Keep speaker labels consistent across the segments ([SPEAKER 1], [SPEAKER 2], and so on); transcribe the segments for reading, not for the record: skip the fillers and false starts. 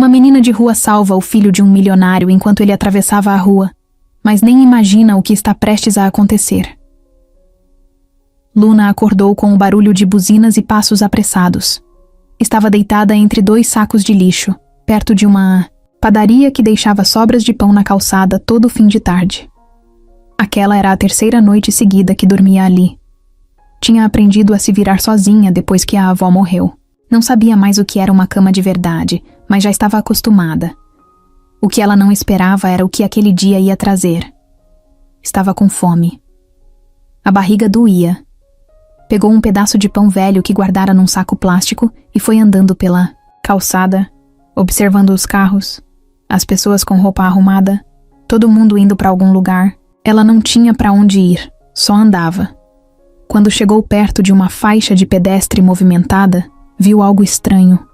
[SPEAKER 1] Uma menina de rua salva o filho de um milionário enquanto ele atravessava a rua, mas nem imagina o que está prestes a acontecer. Luna acordou com o barulho de buzinas e passos apressados. Estava deitada entre 2 sacos de lixo, perto de uma padaria que deixava sobras de pão na calçada todo fim de tarde. Aquela era a 3ª noite seguida que dormia ali. Tinha aprendido a se virar sozinha depois que a avó morreu. Não sabia mais o que era uma cama de verdade, mas já estava acostumada. O que ela não esperava era o que aquele dia ia trazer. Estava com fome. A barriga doía. Pegou um pedaço de pão velho que guardara num saco plástico e foi andando pela calçada, observando os carros, as pessoas com roupa arrumada, todo mundo indo para algum lugar. Ela não tinha para onde ir, só andava. Quando chegou perto de uma faixa de pedestre movimentada, viu algo estranho.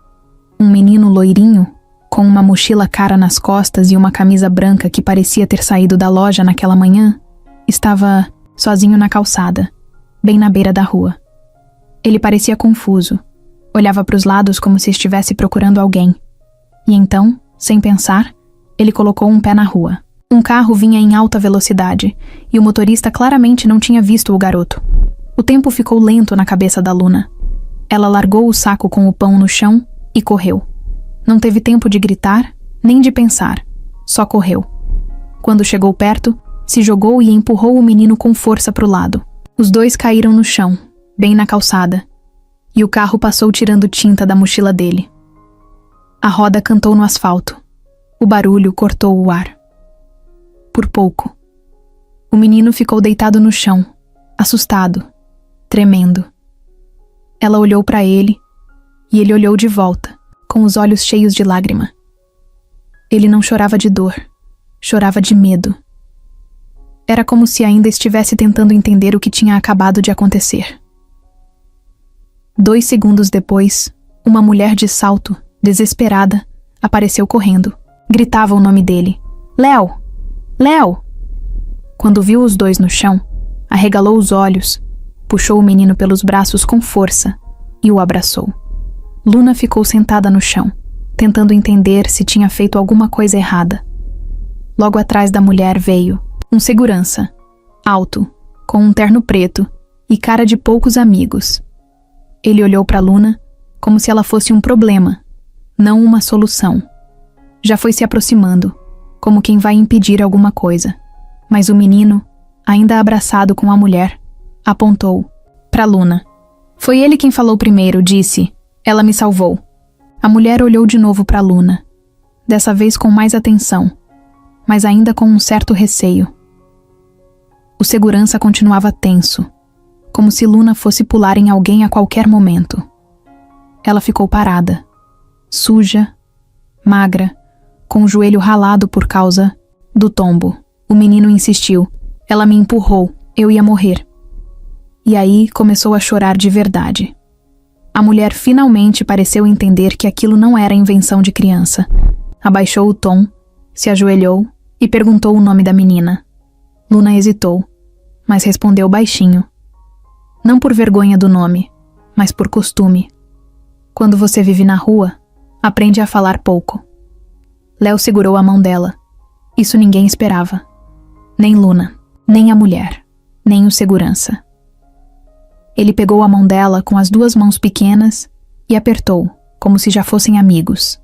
[SPEAKER 1] Um menino loirinho, com uma mochila cara nas costas e uma camisa branca que parecia ter saído da loja naquela manhã, estava sozinho na calçada, bem na beira da rua. Ele parecia confuso. Olhava para os lados como se estivesse procurando alguém. E então, sem pensar, ele colocou um pé na rua. Um carro vinha em alta velocidade, e o motorista claramente não tinha visto o garoto. O tempo ficou lento na cabeça da Luna. Ela largou o saco com o pão no chão e correu. Não teve tempo de gritar, nem de pensar. Só correu. Quando chegou perto, se jogou e empurrou o menino com força para o lado. Os 2 caíram no chão, bem na calçada, e o carro passou tirando tinta da mochila dele. A roda cantou no asfalto. O barulho cortou o ar. Por pouco. O menino ficou deitado no chão, assustado, tremendo. Ela olhou para ele, e ele olhou de volta, com os olhos cheios de lágrima. Ele não chorava de dor, chorava de medo. Era como se ainda estivesse tentando entender o que tinha acabado de acontecer. 2 segundos depois, uma mulher de salto, desesperada, apareceu correndo. Gritava o nome dele. Léo! Léo! Quando viu os 2 no chão, arregalou os olhos, puxou o menino pelos braços com força e o abraçou. Luna ficou sentada no chão, tentando entender se tinha feito alguma coisa errada. Logo atrás da mulher veio um segurança, alto, com um terno preto e cara de poucos amigos. Ele olhou para Luna como se ela fosse um problema, não uma solução. Já foi se aproximando, como quem vai impedir alguma coisa. Mas o menino, ainda abraçado com a mulher, apontou para Luna. Foi ele quem falou primeiro, disse. Ela me salvou. A mulher olhou de novo para Luna, dessa vez com mais atenção, mas ainda com um certo receio. O segurança continuava tenso, como se Luna fosse pular em alguém a qualquer momento. Ela ficou parada, suja, magra, com o joelho ralado por causa do tombo. O menino insistiu. Ela me empurrou, eu ia morrer. E aí começou a chorar de verdade. A mulher finalmente pareceu entender que aquilo não era invenção de criança. Abaixou o tom, se ajoelhou e perguntou o nome da menina. Luna hesitou, mas respondeu baixinho. Não por vergonha do nome, mas por costume. Quando você vive na rua, aprende a falar pouco. Léo segurou a mão dela. Isso ninguém esperava. Nem Luna, nem a mulher, nem o segurança. Ele pegou a mão dela com as 2 mãos pequenas e apertou, como se já fossem amigos.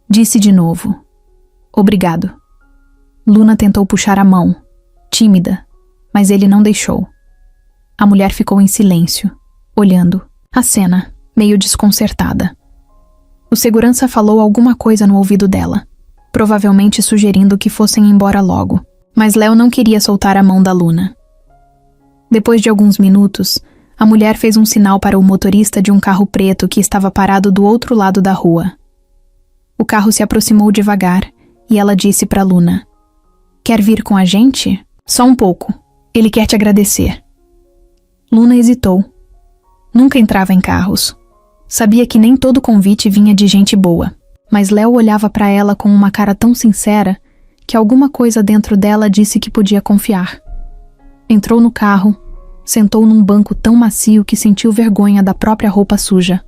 [SPEAKER 1] Disse de novo. Obrigado. Luna tentou puxar a mão, tímida, mas ele não deixou. A mulher ficou em silêncio, olhando a cena, meio desconcertada. O segurança falou alguma coisa no ouvido dela, provavelmente sugerindo que fossem embora logo, mas Léo não queria soltar a mão da Luna. Depois de alguns minutos, a mulher fez um sinal para o motorista de um carro preto que estava parado do outro lado da rua. O carro se aproximou devagar e ela disse para Luna: Quer vir com a gente? Só um pouco. Ele quer te agradecer. Luna hesitou. Nunca entrava em carros. Sabia que nem todo convite vinha de gente boa, mas Léo olhava para ela com uma cara tão sincera que alguma coisa dentro dela disse que podia confiar. Entrou no carro, sentou num banco tão macio que sentiu vergonha da própria roupa suja.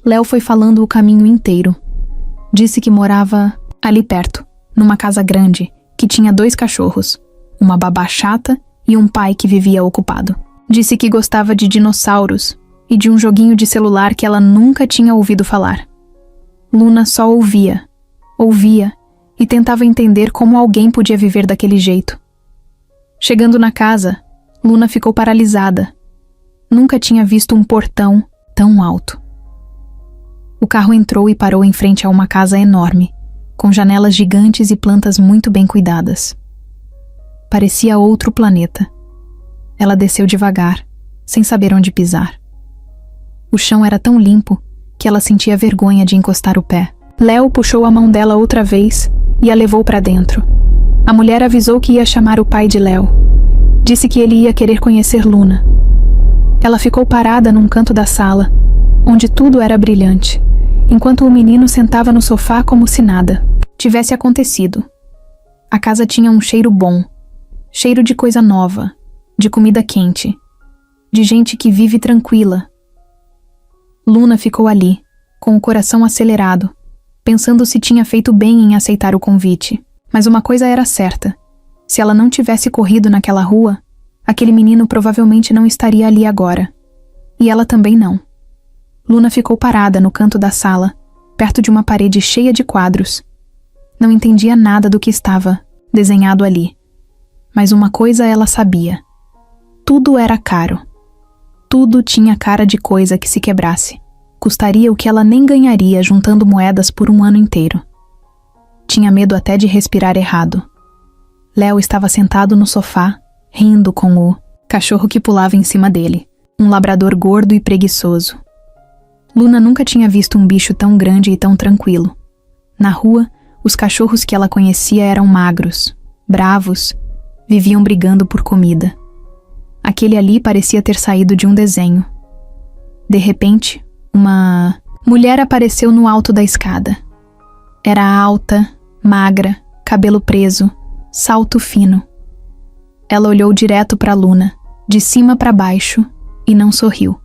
[SPEAKER 1] Léo foi falando o caminho inteiro. Disse que morava ali perto, numa casa grande, que tinha 2 cachorros, uma babá chata e um pai que vivia ocupado. Disse que gostava de dinossauros e de um joguinho de celular que ela nunca tinha ouvido falar. Luna só ouvia e tentava entender como alguém podia viver daquele jeito. Chegando na casa, Luna ficou paralisada. Nunca tinha visto um portão tão alto. O carro entrou e parou em frente a uma casa enorme, com janelas gigantes e plantas muito bem cuidadas. Parecia outro planeta. Ela desceu devagar, sem saber onde pisar. O chão era tão limpo que ela sentia vergonha de encostar o pé. Léo puxou a mão dela outra vez e a levou para dentro. A mulher avisou que ia chamar o pai de Léo. Disse que ele ia querer conhecer Luna. Ela ficou parada num canto da sala, onde tudo era brilhante, enquanto o menino sentava no sofá como se nada tivesse acontecido. A casa tinha um cheiro bom, cheiro de coisa nova, de comida quente, de gente que vive tranquila. Luna ficou ali, com o coração acelerado, pensando se tinha feito bem em aceitar o convite. Mas uma coisa era certa: se ela não tivesse corrido naquela rua, aquele menino provavelmente não estaria ali agora. E ela também não. Luna ficou parada no canto da sala, perto de uma parede cheia de quadros. Não entendia nada do que estava desenhado ali. Mas uma coisa ela sabia: tudo era caro. Tudo tinha cara de coisa que se quebrasse. Custaria o que ela nem ganharia juntando moedas por um ano inteiro. Tinha medo até de respirar errado. Léo estava sentado no sofá, rindo com o cachorro que pulava em cima dele, um labrador gordo e preguiçoso. Luna nunca tinha visto um bicho tão grande e tão tranquilo. Na rua, os cachorros que ela conhecia eram magros, bravos, viviam brigando por comida. Aquele ali parecia ter saído de um desenho. De repente, uma mulher apareceu no alto da escada. Era alta, magra, cabelo preso, salto fino. Ela olhou direto para Luna, de cima para baixo, e não sorriu.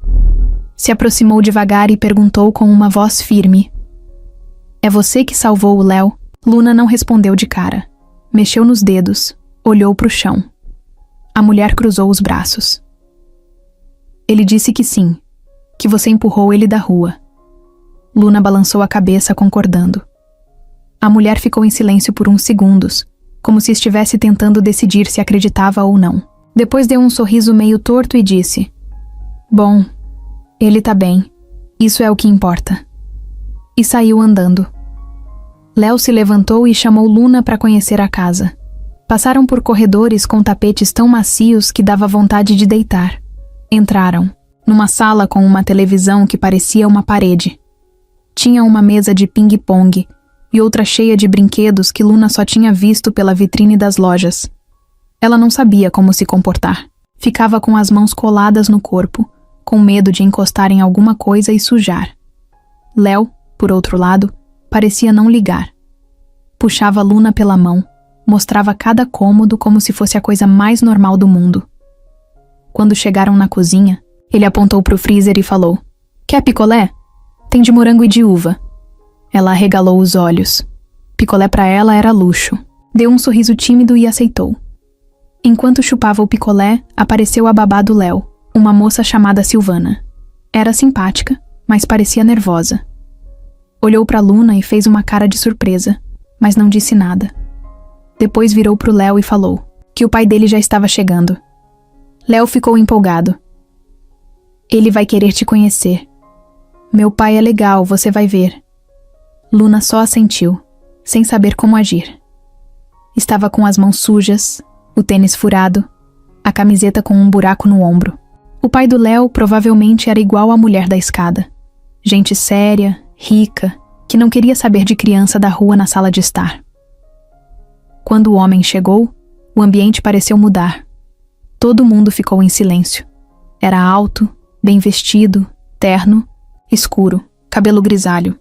[SPEAKER 1] Se aproximou devagar e perguntou com uma voz firme: "É você que salvou o Léo?" Luna não respondeu de cara. Mexeu nos dedos, olhou para o chão. A mulher cruzou os braços. "Ele disse que sim, que você empurrou ele da rua." Luna balançou a cabeça, concordando. A mulher ficou em silêncio por uns segundos, como se estivesse tentando decidir se acreditava ou não. Depois deu um sorriso meio torto e disse: "Bom, ele tá bem. Isso é o que importa." E saiu andando. Léo se levantou e chamou Luna para conhecer a casa. Passaram por corredores com tapetes tão macios que dava vontade de deitar. Entraram numa sala com uma televisão que parecia uma parede. Tinha uma mesa de ping-pong e outra cheia de brinquedos que Luna só tinha visto pela vitrine das lojas. Ela não sabia como se comportar. Ficava com as mãos coladas no corpo, com medo de encostar em alguma coisa e sujar. Léo, por outro lado, parecia não ligar. Puxava Luna pela mão, mostrava cada cômodo como se fosse a coisa mais normal do mundo. Quando chegaram na cozinha, ele apontou para o freezer e falou: "Quer picolé? Tem de morango e de uva." Ela arregalou os olhos. Picolé para ela era luxo. Deu um sorriso tímido e aceitou. Enquanto chupava o picolé, apareceu a babá do Léo, uma moça chamada Silvana. Era simpática, mas parecia nervosa. Olhou para Luna e fez uma cara de surpresa, mas não disse nada. Depois virou para o Léo e falou que o pai dele já estava chegando. Léo ficou empolgado. "Ele vai querer te conhecer. Meu pai é legal, você vai ver." Luna só assentiu, sem saber como agir. Estava com as mãos sujas, o tênis furado, a camiseta com um buraco no ombro. O pai do Léo provavelmente era igual à mulher da escada. Gente séria, rica, que não queria saber de criança da rua na sala de estar. Quando o homem chegou, o ambiente pareceu mudar. Todo mundo ficou em silêncio. Era alto, bem vestido, terno, escuro, cabelo grisalho.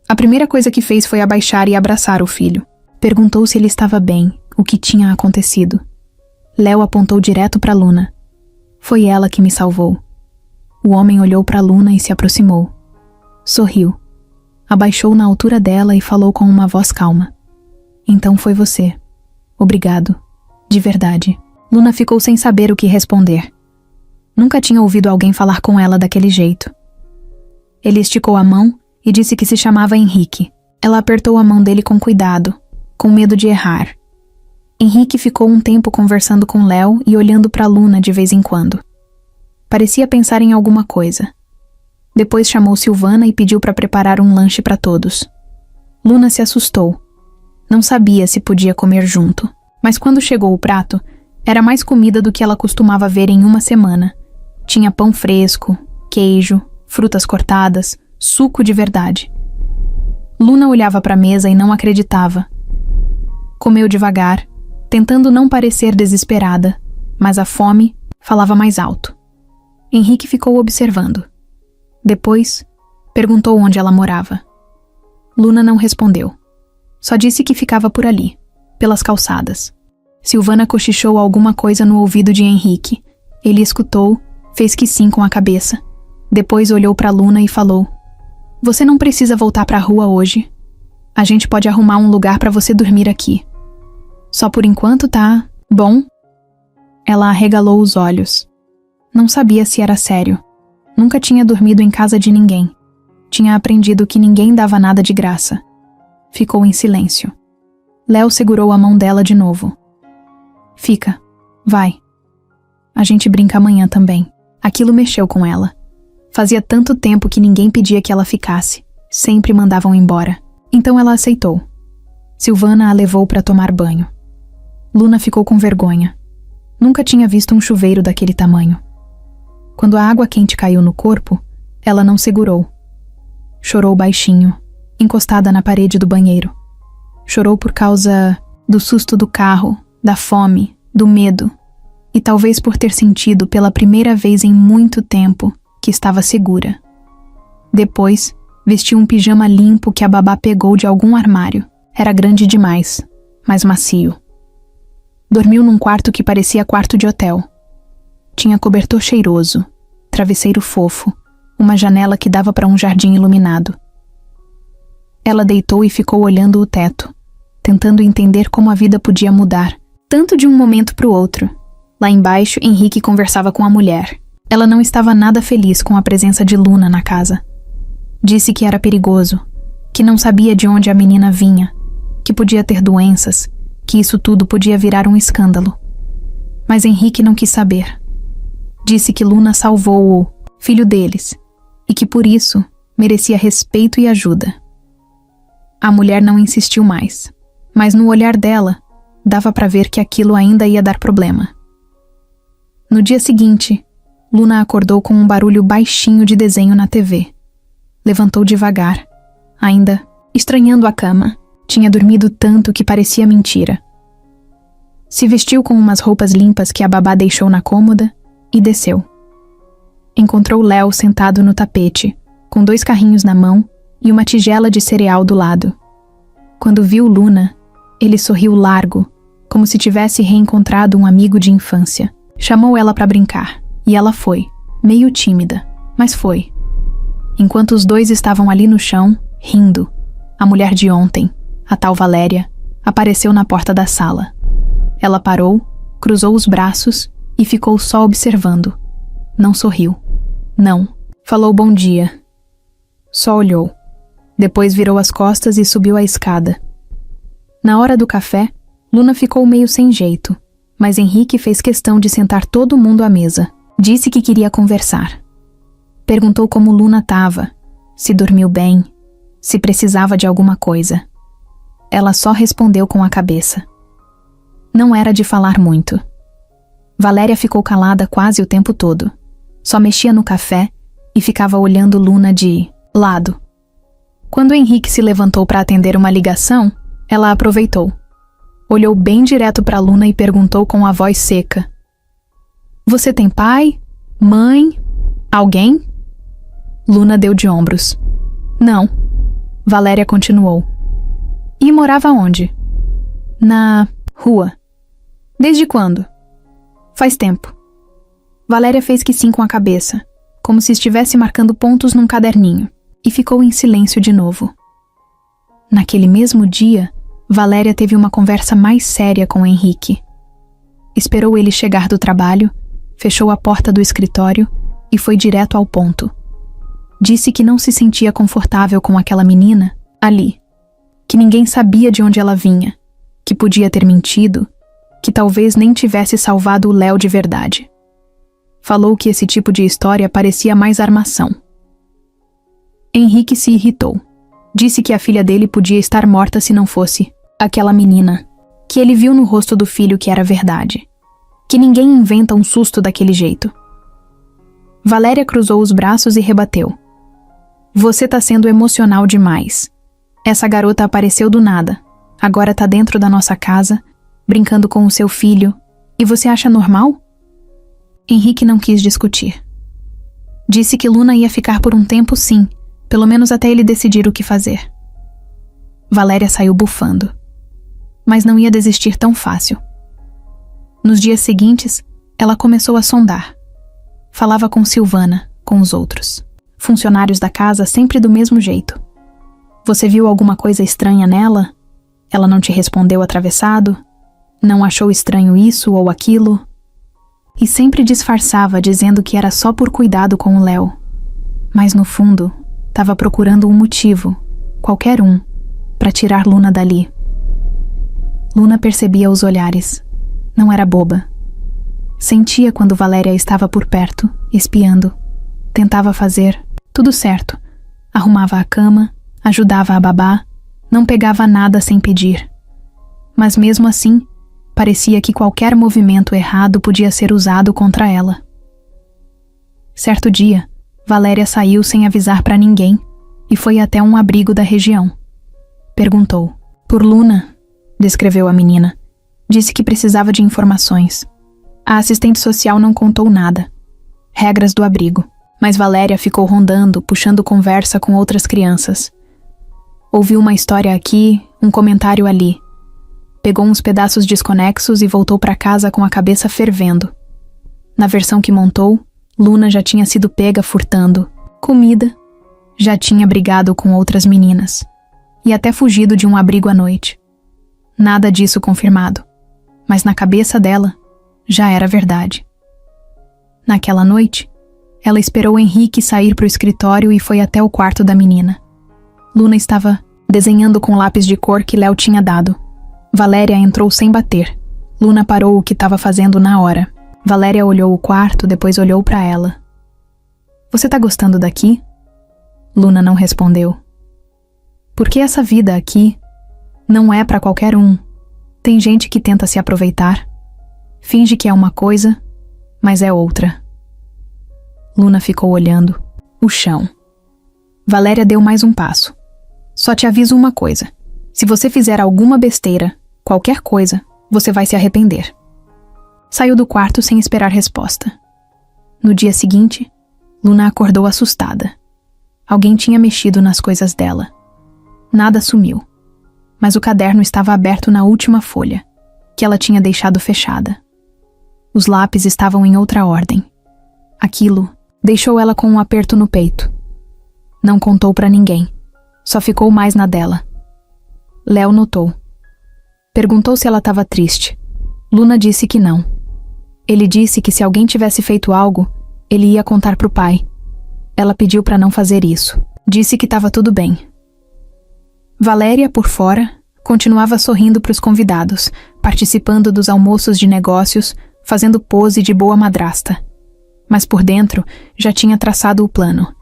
[SPEAKER 1] A primeira coisa que fez foi abaixar e abraçar o filho. Perguntou se ele estava bem, o que tinha acontecido. Léo apontou direto para Luna. "Foi ela que me salvou." O homem olhou para Luna e se aproximou. Sorriu. abaixou na altura dela e falou com uma voz calma. Então foi você. Obrigado. De verdade. Luna ficou sem saber o que responder. Nunca tinha ouvido alguém falar com ela daquele jeito. Ele esticou a mão e disse que se chamava Henrique. Ela apertou a mão dele com cuidado, com medo de errar. Henrique ficou um tempo conversando com Léo e olhando para Luna de vez em quando. Parecia pensar em alguma coisa. Depois chamou Silvana e pediu para preparar um lanche para todos. Luna se assustou. Não sabia se podia comer junto, mas quando chegou o prato, era mais comida do que ela costumava ver em uma semana. Tinha pão fresco, queijo, frutas cortadas, suco de verdade. Luna olhava para a mesa e não acreditava. Comeu devagar, tentando não parecer desesperada, mas a fome falava mais alto. Henrique ficou observando. Depois, perguntou onde ela morava. Luna não respondeu. Só disse que ficava por ali, pelas calçadas. Silvana cochichou alguma coisa no ouvido de Henrique. Ele escutou, fez que sim com a cabeça. Depois olhou para Luna e falou: Você não precisa voltar para a rua hoje. A gente pode arrumar um lugar para você dormir aqui. Só por enquanto, tá bom? Ela arregalou os olhos. Não sabia se era sério. Nunca tinha dormido em casa de ninguém. Tinha aprendido que ninguém dava nada de graça. Ficou em silêncio. Léo segurou a mão dela de novo. Fica. Vai. A gente brinca amanhã também. Aquilo mexeu com ela. Fazia tanto tempo que ninguém pedia que ela ficasse. Sempre mandavam embora. Então ela aceitou. Silvana a levou para tomar banho. Luna ficou com vergonha. Nunca tinha visto um chuveiro daquele tamanho. Quando a água quente caiu no corpo, ela não segurou. Chorou baixinho, encostada na parede do banheiro. Chorou por causa do susto do carro, da fome, do medo, e talvez por ter sentido pela primeira vez em muito tempo que estava segura. Depois, vestiu um pijama limpo que a babá pegou de algum armário. Era grande demais, mas macio. Dormiu num quarto que parecia quarto de hotel. Tinha cobertor cheiroso, travesseiro fofo, uma janela que dava para um jardim iluminado. Ela deitou e ficou olhando o teto, tentando entender como a vida podia mudar, tanto de um momento para o outro. Lá embaixo, Henrique conversava com a mulher. Ela não estava nada feliz com a presença de Luna na casa. Disse que era perigoso, que não sabia de onde a menina vinha, que podia ter doenças, que isso tudo podia virar um escândalo. Mas Henrique não quis saber. Disse que Luna salvou o filho deles e que por isso merecia respeito e ajuda. A mulher não insistiu mais, mas no olhar dela dava para ver que aquilo ainda ia dar problema. No dia seguinte, Luna acordou com um barulho baixinho de desenho na TV. Levantou devagar, ainda estranhando a cama. Tinha dormido tanto que parecia mentira. Se vestiu com umas roupas limpas que a babá deixou na cômoda e desceu. Encontrou Léo sentado no tapete, com 2 carrinhos na mão e uma tigela de cereal do lado. Quando viu Luna, ele sorriu largo, como se tivesse reencontrado um amigo de infância. Chamou ela para brincar, e ela foi, meio tímida, mas foi. Enquanto os dois estavam ali no chão, rindo, a mulher de ontem, a tal Valéria, apareceu na porta da sala. Ela parou, cruzou os braços e ficou só observando. Não sorriu. Não. Falou bom dia. Só olhou. Depois virou as costas e subiu a escada. Na hora do café, Luna ficou meio sem jeito, mas Henrique fez questão de sentar todo mundo à mesa. Disse que queria conversar. Perguntou como Luna estava, se dormiu bem, se precisava de alguma coisa. Ela só respondeu com a cabeça. Não era de falar muito. Valéria ficou calada quase o tempo todo. Só mexia no café e ficava olhando Luna de lado. Quando Henrique se levantou para atender uma ligação, ela aproveitou. Olhou bem direto para Luna e perguntou com a voz seca. Você tem pai? Mãe? Alguém? Luna deu de ombros. Não. Valéria continuou. E morava onde? Na rua. Desde quando? Faz tempo. Valéria fez que sim com a cabeça, como se estivesse marcando pontos num caderninho. e ficou em silêncio de novo. Naquele mesmo dia, Valéria teve uma conversa mais séria com Henrique. Esperou ele chegar do trabalho, fechou a porta do escritório e foi direto ao ponto. Disse que não se sentia confortável com aquela menina ali, que ninguém sabia de onde ela vinha, que podia ter mentido, que talvez nem tivesse salvado o Léo de verdade. Falou que esse tipo de história parecia mais armação. Henrique se irritou. Disse que a filha dele podia estar morta se não fosse aquela menina, que ele viu no rosto do filho que era verdade, que ninguém inventa um susto daquele jeito. Valéria cruzou os braços e rebateu. Você tá sendo emocional demais. Essa garota apareceu do nada, agora tá dentro da nossa casa, brincando com o seu filho, e você acha normal? Henrique não quis discutir. Disse que Luna ia ficar por um tempo sim, pelo menos até ele decidir o que fazer. Valéria saiu bufando. Mas não ia desistir tão fácil. Nos dias seguintes, ela começou a sondar. Falava com Silvana, com os outros. Funcionários da casa sempre do mesmo jeito. Você viu alguma coisa estranha nela? Ela não te respondeu atravessado? Não achou estranho isso ou aquilo? E sempre disfarçava dizendo que era só por cuidado com o Léo. Mas no fundo, estava procurando um motivo, qualquer um, para tirar Luna dali. Luna percebia os olhares. Não era boba. Sentia quando Valéria estava por perto, espiando. Tentava fazer tudo certo. Arrumava a cama, ajudava a babá, não pegava nada sem pedir. Mas mesmo assim, parecia que qualquer movimento errado podia ser usado contra ela. Certo dia, Valéria saiu sem avisar para ninguém e foi até um abrigo da região. Perguntou. Por Luna, descreveu a menina. Disse que precisava de informações. A assistente social não contou nada. Regras do abrigo. Mas Valéria ficou rondando, puxando conversa com outras crianças. Ouviu uma história aqui, um comentário ali. Pegou uns pedaços desconexos e voltou para casa com a cabeça fervendo. Na versão que montou, Luna já tinha sido pega furtando comida, já tinha brigado com outras meninas e até fugido de um abrigo à noite. Nada disso confirmado, mas na cabeça dela já era verdade. Naquela noite, ela esperou Henrique sair para o escritório e foi até o quarto da menina. Luna estava desenhando com lápis de cor que Léo tinha dado. Valéria entrou sem bater. Luna parou o que estava fazendo na hora. Valéria olhou o quarto, depois olhou para ela. Você tá gostando daqui? Luna não respondeu. Porque essa vida aqui não é para qualquer um. Tem gente que tenta se aproveitar. Finge que é uma coisa, mas é outra. Luna ficou olhando o chão. Valéria deu mais um passo. Só te aviso uma coisa. Se você fizer alguma besteira, qualquer coisa, você vai se arrepender. Saiu do quarto sem esperar resposta. No dia seguinte, Luna acordou assustada. Alguém tinha mexido nas coisas dela. Nada sumiu, mas o caderno estava aberto na última folha, que ela tinha deixado fechada. Os lápis estavam em outra ordem. Aquilo deixou ela com um aperto no peito. Não contou para ninguém, só ficou mais na dela. Léo notou. Perguntou se ela estava triste. Luna disse que não. Ele disse que se alguém tivesse feito algo, ele ia contar pro pai. Ela pediu para não fazer isso. Disse que estava tudo bem. Valéria, por fora, continuava sorrindo para os convidados, participando dos almoços de negócios, fazendo pose de boa madrasta. Mas por dentro, já tinha traçado o plano.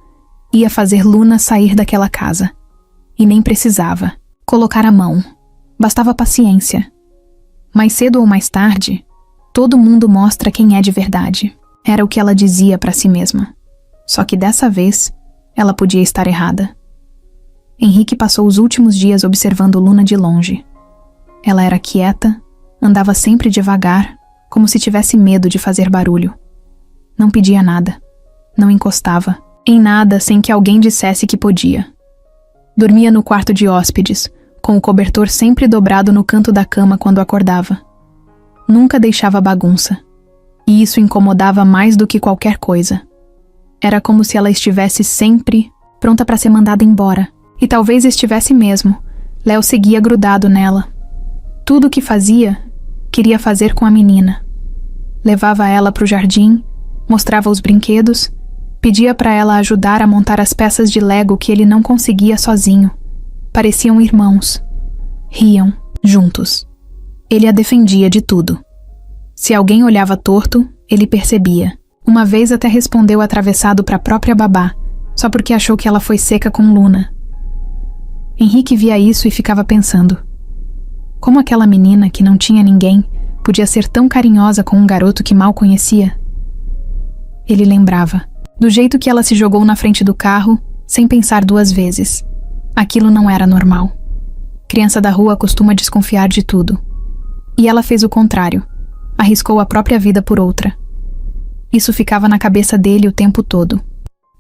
[SPEAKER 1] Ia fazer Luna sair daquela casa. E nem precisava colocar a mão. Bastava paciência. Mais cedo ou mais tarde, todo mundo mostra quem é de verdade. Era o que ela dizia para si mesma. Só que dessa vez, ela podia estar errada. Henrique passou os últimos dias observando Luna de longe. Ela era quieta, andava sempre devagar, como se tivesse medo de fazer barulho. Não pedia nada, não encostava em nada sem que alguém dissesse que podia. Dormia no quarto de hóspedes, com o cobertor sempre dobrado no canto da cama quando acordava. Nunca deixava bagunça, e isso incomodava mais do que qualquer coisa. Era como se ela estivesse sempre pronta para ser mandada embora. E talvez estivesse mesmo. Léo seguia grudado nela. Tudo o que fazia, queria fazer com a menina. Levava ela para o jardim, mostrava os brinquedos, pedia para ela ajudar a montar as peças de Lego que ele não conseguia sozinho. Pareciam irmãos. Riam, juntos. Ele a defendia de tudo. Se alguém olhava torto, ele percebia. Uma vez até respondeu atravessado para a própria babá, só porque achou que ela foi seca com Luna. Henrique via isso e ficava pensando. Como aquela menina que não tinha ninguém podia ser tão carinhosa com um garoto que mal conhecia? Ele lembrava, do jeito que ela se jogou na frente do carro, sem pensar duas vezes. Aquilo não era normal. Criança da rua costuma desconfiar de tudo. E ela fez o contrário. Arriscou a própria vida por outra. Isso ficava na cabeça dele o tempo todo.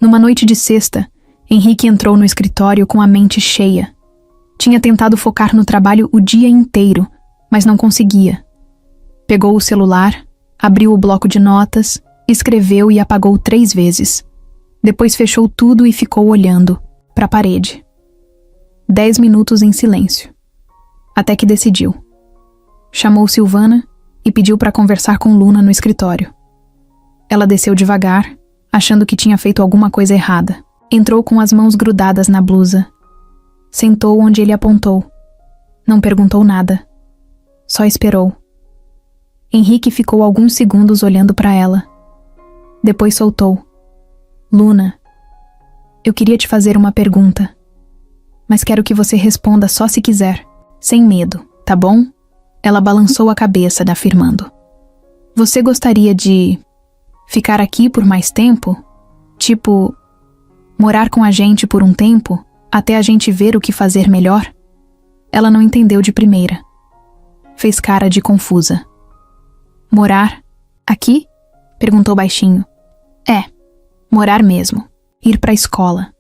[SPEAKER 1] Numa noite de sexta, Henrique entrou no escritório com a mente cheia. Tinha tentado focar no trabalho o dia inteiro, mas não conseguia. Pegou o celular, abriu o bloco de notas, escreveu e apagou 3 vezes. Depois fechou tudo e ficou olhando para a parede. 10 minutos em silêncio. Até que decidiu. Chamou Silvana e pediu para conversar com Luna no escritório. Ela desceu devagar, achando que tinha feito alguma coisa errada. Entrou com as mãos grudadas na blusa. Sentou onde ele apontou. Não perguntou nada. Só esperou. Henrique ficou alguns segundos olhando para ela. Depois soltou. Luna, eu queria te fazer uma pergunta. Mas quero que você responda só se quiser. Sem medo, tá bom? Ela balançou a cabeça, afirmando. Você gostaria de ficar aqui por mais tempo? Tipo, morar com a gente por um tempo, até a gente ver o que fazer melhor? Ela não entendeu de primeira. Fez cara de confusa. Morar? Aqui? Perguntou baixinho. É, morar mesmo. Ir pra escola.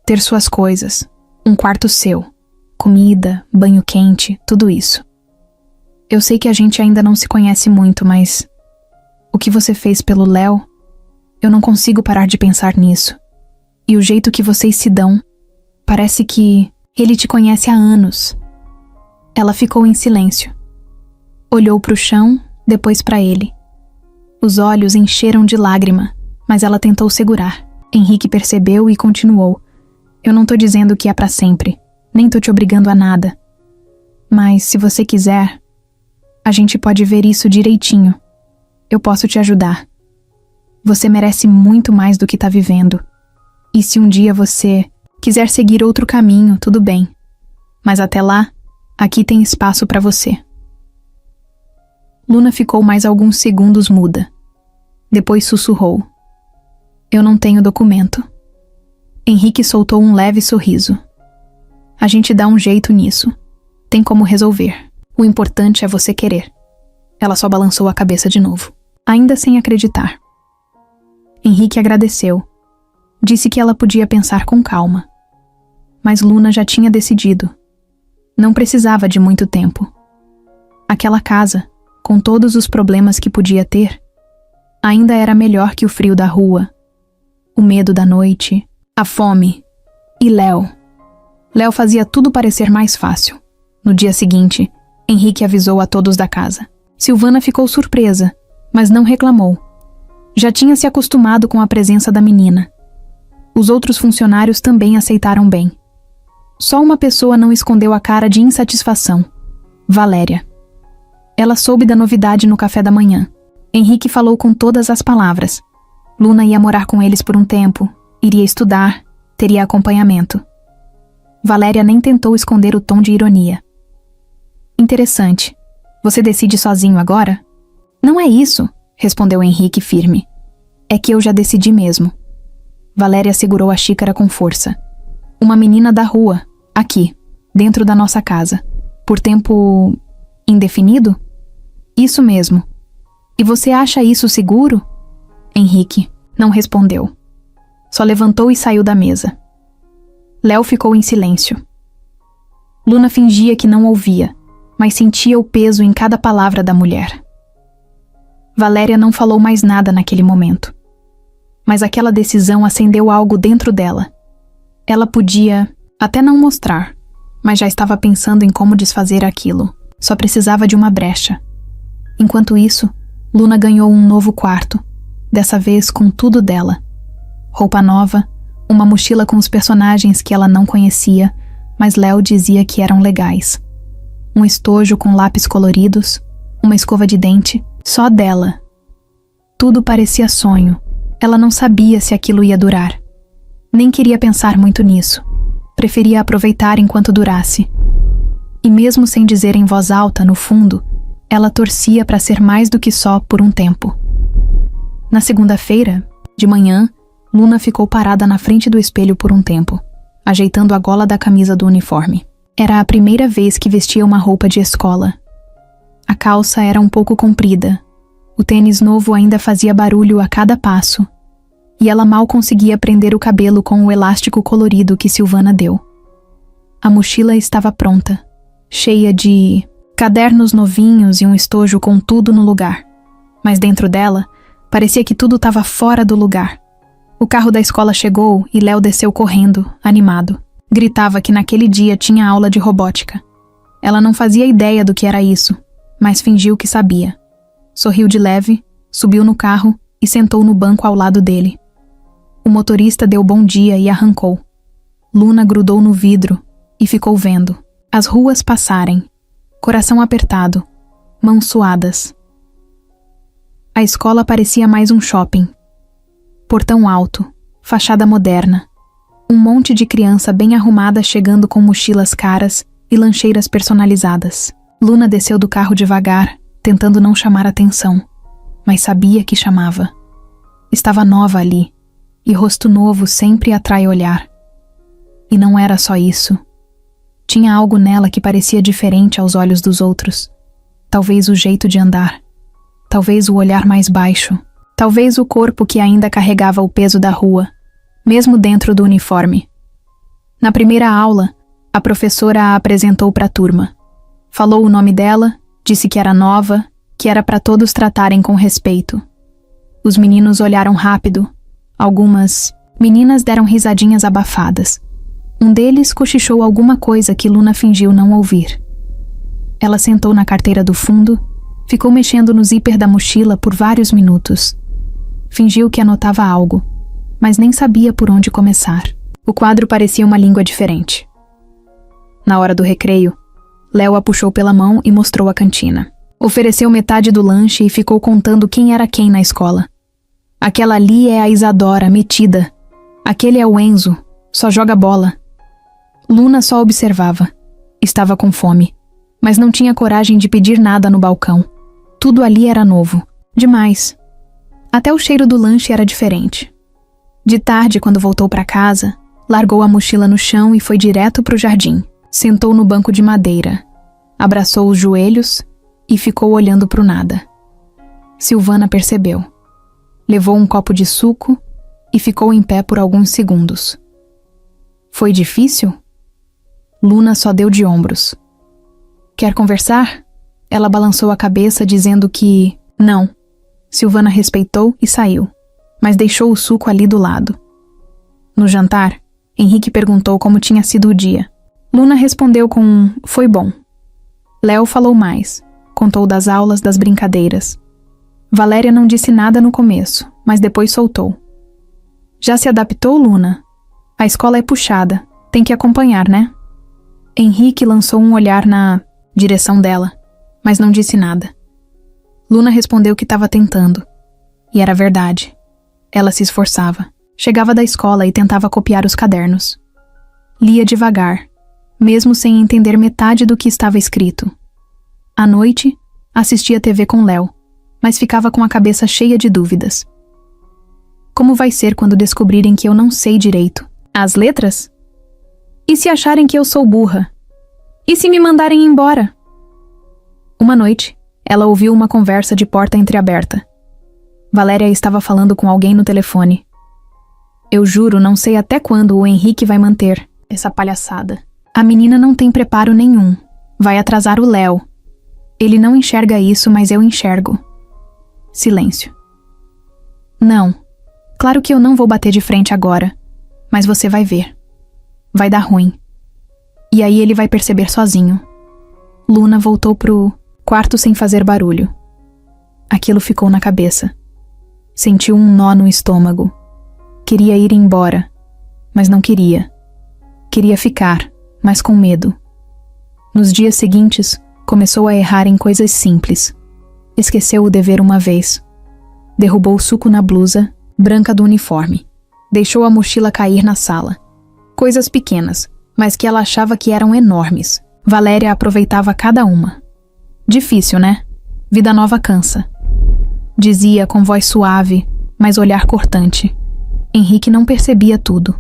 [SPEAKER 1] Ter suas coisas. Um quarto seu. Comida, banho quente, tudo isso. Eu sei que a gente ainda não se conhece muito, mas o que você fez pelo Léo, eu não consigo parar de pensar nisso. E o jeito que vocês se dão, parece que ele te conhece há anos. Ela ficou em silêncio. Olhou pro chão, depois para ele. Os olhos encheram de lágrima, mas ela tentou segurar. Henrique percebeu e continuou. Eu não tô dizendo que é pra sempre, nem tô te obrigando a nada. Mas se você quiser, a gente pode ver isso direitinho. Eu posso te ajudar. Você merece muito mais do que tá vivendo. E se um dia você quiser seguir outro caminho, tudo bem. Mas até lá, aqui tem espaço pra você. Luna ficou mais alguns segundos muda. Depois sussurrou. Eu não tenho documento. Henrique soltou um leve sorriso. A gente dá um jeito nisso. Tem como resolver. O importante é você querer. Ela só balançou a cabeça de novo, ainda sem acreditar. Henrique agradeceu. Disse que ela podia pensar com calma. Mas Luna já tinha decidido. Não precisava de muito tempo. Aquela casa, com todos os problemas que podia ter, ainda era melhor que o frio da rua, o medo da noite, a fome e Léo. Léo fazia tudo parecer mais fácil. No dia seguinte, Henrique avisou a todos da casa. Silvana ficou surpresa, mas não reclamou. Já tinha se acostumado com a presença da menina. Os outros funcionários também aceitaram bem. Só uma pessoa não escondeu a cara de insatisfação. Valéria. Ela soube da novidade no café da manhã. Henrique falou com todas as palavras. Luna ia morar com eles por um tempo, iria estudar, teria acompanhamento. Valéria nem tentou esconder o tom de ironia. Interessante. Você decide sozinho agora? Não é isso, respondeu Henrique firme. É que eu já decidi mesmo. Valéria segurou a xícara com força. Uma menina da rua, aqui, dentro da nossa casa. Por tempo indefinido? Isso mesmo. E você acha isso seguro? Henrique não respondeu. Só levantou e saiu da mesa. Léo ficou em silêncio. Luna fingia que não ouvia, mas sentia o peso em cada palavra da mulher. Valéria não falou mais nada naquele momento. Mas aquela decisão acendeu algo dentro dela. Ela podia até não mostrar, mas já estava pensando em como desfazer aquilo. Só precisava de uma brecha. Enquanto isso, Luna ganhou um novo quarto, dessa vez com tudo dela. Roupa nova, uma mochila com os personagens que ela não conhecia, mas Léo dizia que eram legais. Um estojo com lápis coloridos, uma escova de dente, só dela. Tudo parecia sonho. Ela não sabia se aquilo ia durar. Nem queria pensar muito nisso. Preferia aproveitar enquanto durasse. E mesmo sem dizer em voz alta, no fundo, ela torcia para ser mais do que só por um tempo. Na segunda-feira, de manhã, Luna ficou parada na frente do espelho por um tempo, ajeitando a gola da camisa do uniforme. Era a primeira vez que vestia uma roupa de escola. A calça era um pouco comprida. O tênis novo ainda fazia barulho a cada passo. E ela mal conseguia prender o cabelo com o elástico colorido que Silvana deu. A mochila estava pronta, cheia de cadernos novinhos e um estojo com tudo no lugar. Mas dentro dela, parecia que tudo estava fora do lugar. O carro da escola chegou e Léo desceu correndo, animado. Gritava que naquele dia tinha aula de robótica. Ela não fazia ideia do que era isso, mas fingiu que sabia. Sorriu de leve, subiu no carro e sentou no banco ao lado dele. O motorista deu bom dia e arrancou. Luna grudou no vidro e ficou vendo as ruas passarem, coração apertado, mãos suadas. A escola parecia mais um shopping. Portão alto, fachada moderna. Um monte de criança bem arrumada chegando com mochilas caras e lancheiras personalizadas. Luna desceu do carro devagar, tentando não chamar atenção, mas sabia que chamava. Estava nova ali, e rosto novo sempre atrai olhar. E não era só isso. Tinha algo nela que parecia diferente aos olhos dos outros. Talvez o jeito de andar. Talvez o olhar mais baixo. Talvez o corpo que ainda carregava o peso da rua, mesmo dentro do uniforme. Na primeira aula, a professora a apresentou para a turma. Falou o nome dela, disse que era nova, que era para todos tratarem com respeito. Os meninos olharam rápido. Algumas meninas deram risadinhas abafadas. Um deles cochichou alguma coisa que Luna fingiu não ouvir. Ela sentou na carteira do fundo, ficou mexendo no zíper da mochila por vários minutos. Fingiu que anotava algo, mas nem sabia por onde começar. O quadro parecia uma língua diferente. Na hora do recreio, Léo a puxou pela mão e mostrou a cantina. Ofereceu metade do lanche e ficou contando quem era quem na escola. Aquela ali é a Isadora, metida. Aquele é o Enzo, só joga bola. Luna só observava. Estava com fome, mas não tinha coragem de pedir nada no balcão. Tudo ali era novo, demais. Até o cheiro do lanche era diferente. De tarde, quando voltou para casa, largou a mochila no chão e foi direto para o jardim. Sentou no banco de madeira, abraçou os joelhos e ficou olhando para o nada. Silvana percebeu. Levou um copo de suco e ficou em pé por alguns segundos. Foi difícil? Luna só deu de ombros. Quer conversar? Ela balançou a cabeça dizendo que não. Silvana respeitou e saiu, mas deixou o suco ali do lado. No jantar, Henrique perguntou como tinha sido o dia. Luna respondeu com um "foi bom". Léo falou mais, contou das aulas, das brincadeiras. Valéria não disse nada no começo, mas depois soltou. Já se adaptou, Luna? A escola é puxada, tem que acompanhar, né? Henrique lançou um olhar na direção dela, mas não disse nada. Luna respondeu que estava tentando. E era verdade. Ela se esforçava. Chegava da escola e tentava copiar os cadernos. Lia devagar, mesmo sem entender metade do que estava escrito. À noite, assistia TV com Léo, mas ficava com a cabeça cheia de dúvidas. Como vai ser quando descobrirem que eu não sei direito? As letras? E se acharem que eu sou burra? E se me mandarem embora? Uma noite, ela ouviu uma conversa de porta entreaberta. Valéria estava falando com alguém no telefone. Eu juro, não sei até quando o Henrique vai manter essa palhaçada. A menina não tem preparo nenhum. Vai atrasar o Léo. Ele não enxerga isso, mas eu enxergo. Silêncio. Não. Claro que eu não vou bater de frente agora. Mas você vai ver. Vai dar ruim. E aí ele vai perceber sozinho. Luna voltou pro quarto sem fazer barulho. Aquilo ficou na cabeça. Sentiu um nó no estômago. Queria ir embora, mas não queria. Queria ficar, mas com medo. Nos dias seguintes, começou a errar em coisas simples. Esqueceu o dever uma vez. Derrubou o suco na blusa branca do uniforme. Deixou a mochila cair na sala. Coisas pequenas, mas que ela achava que eram enormes. Valéria aproveitava cada uma. Difícil, né? Vida nova cansa. Dizia com voz suave, mas olhar cortante. Henrique não percebia tudo.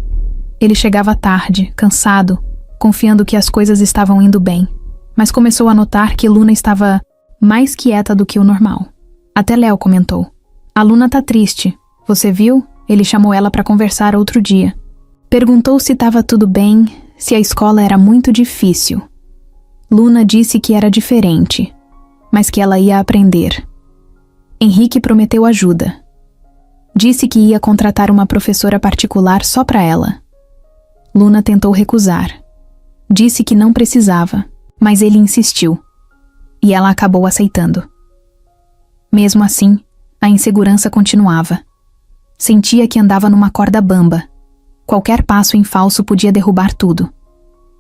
[SPEAKER 1] Ele chegava tarde, cansado, confiando que as coisas estavam indo bem, mas começou a notar que Luna estava mais quieta do que o normal. Até Léo comentou: "A Luna tá triste. Você viu? Ele chamou ela para conversar outro dia. Perguntou se estava tudo bem, se a escola era muito difícil. Luna disse que era diferente, mas que ela ia aprender. Henrique prometeu ajuda. Disse que ia contratar uma professora particular só para ela. Luna tentou recusar. Disse que não precisava, mas ele insistiu. E ela acabou aceitando. Mesmo assim, a insegurança continuava. Sentia que andava numa corda bamba. Qualquer passo em falso podia derrubar tudo.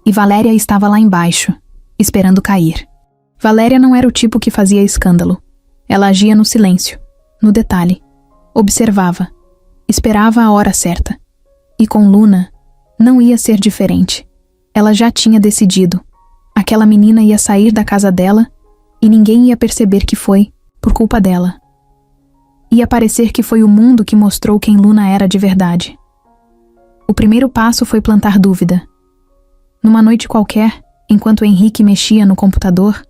[SPEAKER 1] E Valéria estava lá embaixo, esperando cair. Valéria não era o tipo que fazia escândalo. Ela agia no silêncio, no detalhe. Observava. Esperava a hora certa. E com Luna, não ia ser diferente. Ela já tinha decidido. Aquela menina ia sair da casa dela e ninguém ia perceber que foi por culpa dela. Ia parecer que foi o mundo que mostrou quem Luna era de verdade. O primeiro passo foi plantar dúvida. Numa noite qualquer, enquanto Henrique mexia no computador,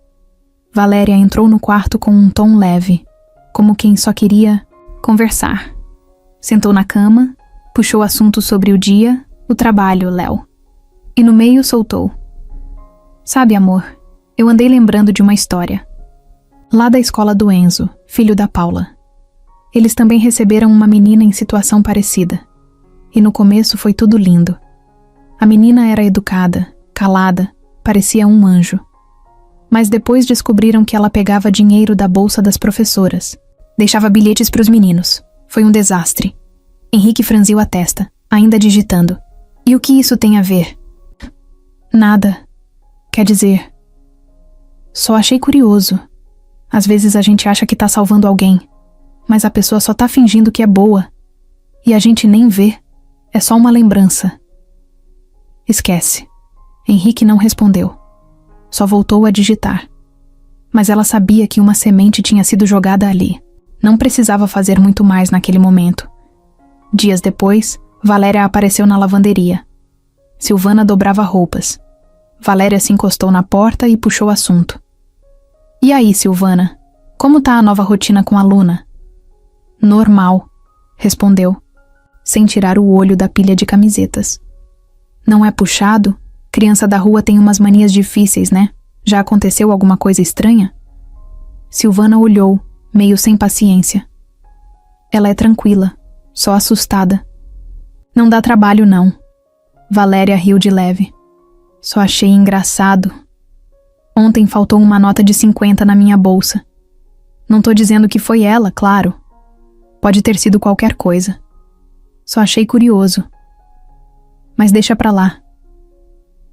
[SPEAKER 1] Valéria entrou no quarto com um tom leve, como quem só queria conversar. Sentou na cama, puxou assunto sobre o dia, o trabalho, Léo. E no meio soltou: "Sabe, amor, eu andei lembrando de uma história. Lá da escola do Enzo, filho da Paula. Eles também receberam uma menina em situação parecida. E no começo foi tudo lindo. A menina era educada, calada, parecia um anjo. Mas depois descobriram que ela pegava dinheiro da bolsa das professoras. Deixava bilhetes para os meninos. Foi um desastre." Henrique franziu a testa, ainda digitando. "E o que isso tem a ver?" "Nada. Quer dizer, só achei curioso. Às vezes a gente acha que tá salvando alguém, mas a pessoa só tá fingindo que é boa. E a gente nem vê. É só uma lembrança." "Esquece." Henrique não respondeu. Só voltou a digitar. Mas ela sabia que uma semente tinha sido jogada ali. Não precisava fazer muito mais naquele momento. Dias depois, Valéria apareceu na lavanderia. Silvana dobrava roupas. Valéria se encostou na porta e puxou o assunto. "E aí, Silvana? Como tá a nova rotina com a Luna?" "Normal", respondeu, sem tirar o olho da pilha de camisetas. "Não é puxado? Criança da rua tem umas manias difíceis, né? Já aconteceu alguma coisa estranha?" Silvana olhou, meio sem paciência. "Ela é tranquila, só assustada. Não dá trabalho, não." Valéria riu de leve. "Só achei engraçado. Ontem faltou uma nota de 50 na minha bolsa. Não tô dizendo que foi ela, claro. Pode ter sido qualquer coisa. Só achei curioso. Mas deixa pra lá."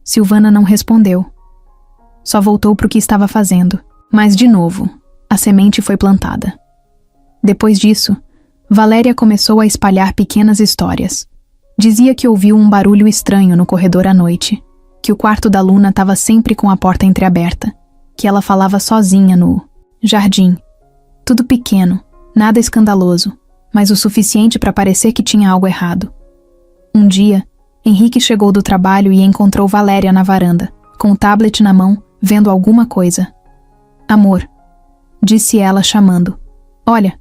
[SPEAKER 1] Silvana não respondeu. Só voltou pro que estava fazendo. Mas, de novo, a semente foi plantada. Depois disso, Valéria começou a espalhar pequenas histórias. Dizia que ouviu um barulho estranho no corredor à noite, que o quarto da Luna estava sempre com a porta entreaberta, que ela falava sozinha no jardim. Tudo pequeno, nada escandaloso, mas o suficiente para parecer que tinha algo errado. Um dia, Henrique chegou do trabalho e encontrou Valéria na varanda, com o tablet na mão, vendo alguma coisa. "Amor", disse ela chamando. "Olha,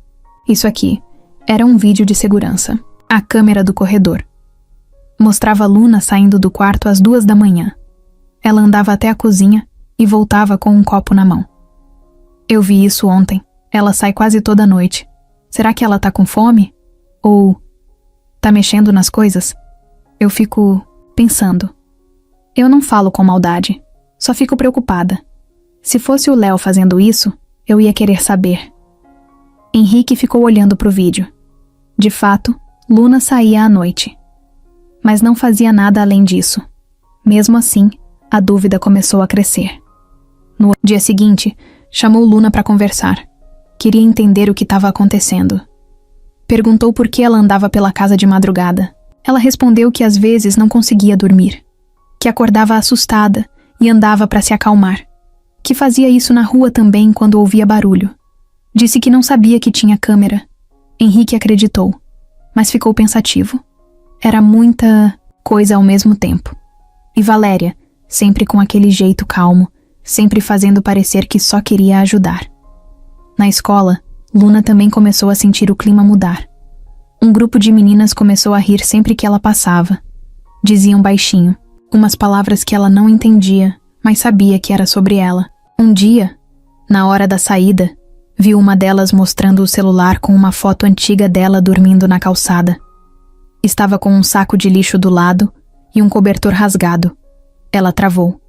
[SPEAKER 1] isso aqui." Era um vídeo de segurança. A câmera do corredor. Mostrava Luna saindo do quarto às 2 da manhã. Ela andava até a cozinha e voltava com um copo na mão. "Eu vi isso ontem. Ela sai quase toda noite. Será que ela tá com fome? Ou tá mexendo nas coisas? Eu fico pensando. Eu não falo com maldade. Só fico preocupada. Se fosse o Léo fazendo isso, eu ia querer saber. Henrique ficou olhando pro vídeo. De fato, Luna saía à noite. Mas não fazia nada além disso. Mesmo assim, a dúvida começou a crescer. No dia seguinte, chamou Luna para conversar. Queria entender o que estava acontecendo. Perguntou por que ela andava pela casa de madrugada. Ela respondeu que às vezes não conseguia dormir, que acordava assustada e andava para se acalmar, que fazia isso na rua também quando ouvia barulho. Disse que não sabia que tinha câmera. Henrique acreditou, mas ficou pensativo. Era muita coisa ao mesmo tempo. E Valéria, sempre com aquele jeito calmo, sempre fazendo parecer que só queria ajudar. Na escola, Luna também começou a sentir o clima mudar. Um grupo de meninas começou a rir sempre que ela passava. Diziam baixinho, umas palavras que ela não entendia, mas sabia que era sobre ela. Um dia, na hora da saída, viu uma delas mostrando o celular com uma foto antiga dela dormindo na calçada. Estava com um saco de lixo do lado e um cobertor rasgado. Ela travou.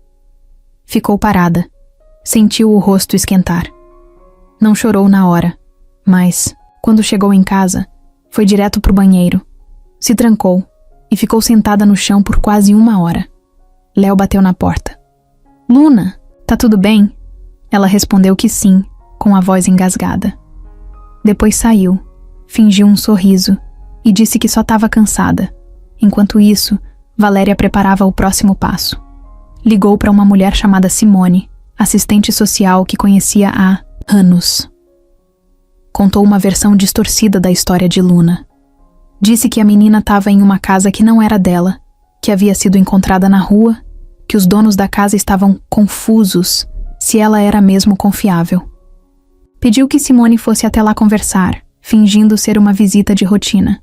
[SPEAKER 1] Ficou parada. Sentiu o rosto esquentar. Não chorou na hora, mas, quando chegou em casa, foi direto pro banheiro. Se trancou e ficou sentada no chão por quase 1 hora. Léo bateu na porta. Luna, tá tudo bem? Ela respondeu que sim, com a voz engasgada. Depois saiu, fingiu um sorriso e disse que só estava cansada. Enquanto isso, Valéria preparava o próximo passo. Ligou para uma mulher chamada Simone, assistente social que conhecia há anos. Contou uma versão distorcida da história de Luna. Disse que a menina estava em uma casa que não era dela, que havia sido encontrada na rua, que os donos da casa estavam confusos se ela era mesmo confiável. Pediu que Simone fosse até lá conversar, fingindo ser uma visita de rotina.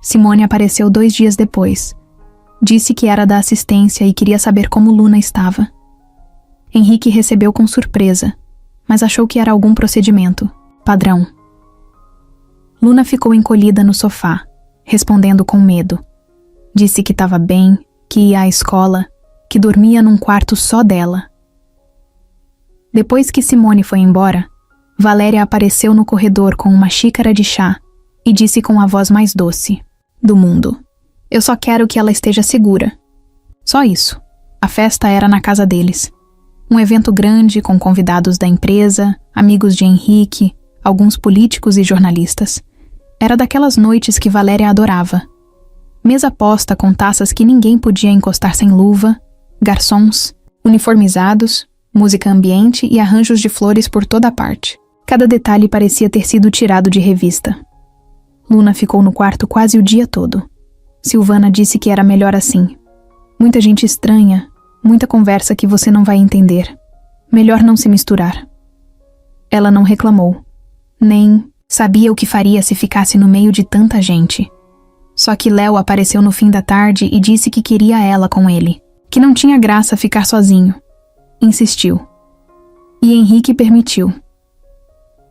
[SPEAKER 1] Simone apareceu 2 dias depois. Disse que era da assistência e queria saber como Luna estava. Henrique recebeu com surpresa, mas achou que era algum procedimento, padrão. Luna ficou encolhida no sofá, respondendo com medo. Disse que estava bem, que ia à escola, que dormia num quarto só dela. Depois que Simone foi embora, Valéria apareceu no corredor com uma xícara de chá e disse com a voz mais doce do mundo: Eu só quero que ela esteja segura. Só isso. A festa era na casa deles. Um evento grande com convidados da empresa, amigos de Henrique, alguns políticos e jornalistas. Era daquelas noites que Valéria adorava. Mesa posta com taças que ninguém podia encostar sem luva, garçons, uniformizados, música ambiente e arranjos de flores por toda parte. Cada detalhe parecia ter sido tirado de revista. Luna ficou no quarto quase o dia todo. Silvana disse que era melhor assim. Muita gente estranha, muita conversa que você não vai entender. Melhor não se misturar. Ela não reclamou, nem sabia o que faria se ficasse no meio de tanta gente. Só que Léo apareceu no fim da tarde e disse que queria ela com ele, que não tinha graça ficar sozinho. Insistiu. E Henrique permitiu.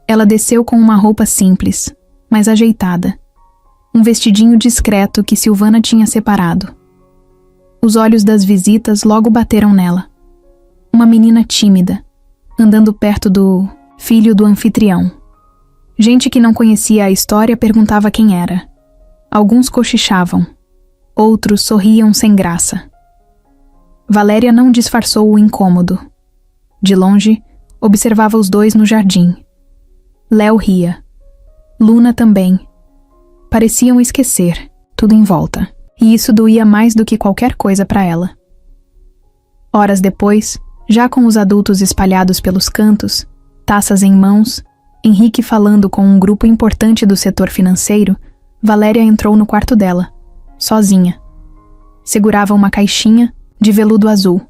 [SPEAKER 1] Ela desceu com uma roupa simples, mas ajeitada. Um vestidinho discreto que Silvana tinha separado. Os olhos das visitas logo bateram nela. Uma menina tímida, andando perto do filho do anfitrião. Gente que não conhecia a história perguntava quem era. Alguns cochichavam. Outros sorriam sem graça. Valéria não disfarçou o incômodo. De longe, observava os dois no jardim. Léo ria. Luna também. Pareciam esquecer tudo em volta, e isso doía mais do que qualquer coisa para ela. Horas depois, já com os adultos espalhados pelos cantos, taças em mãos, Henrique falando com um grupo importante do setor financeiro, Valéria entrou no quarto dela, sozinha. Segurava uma caixinha de veludo azul.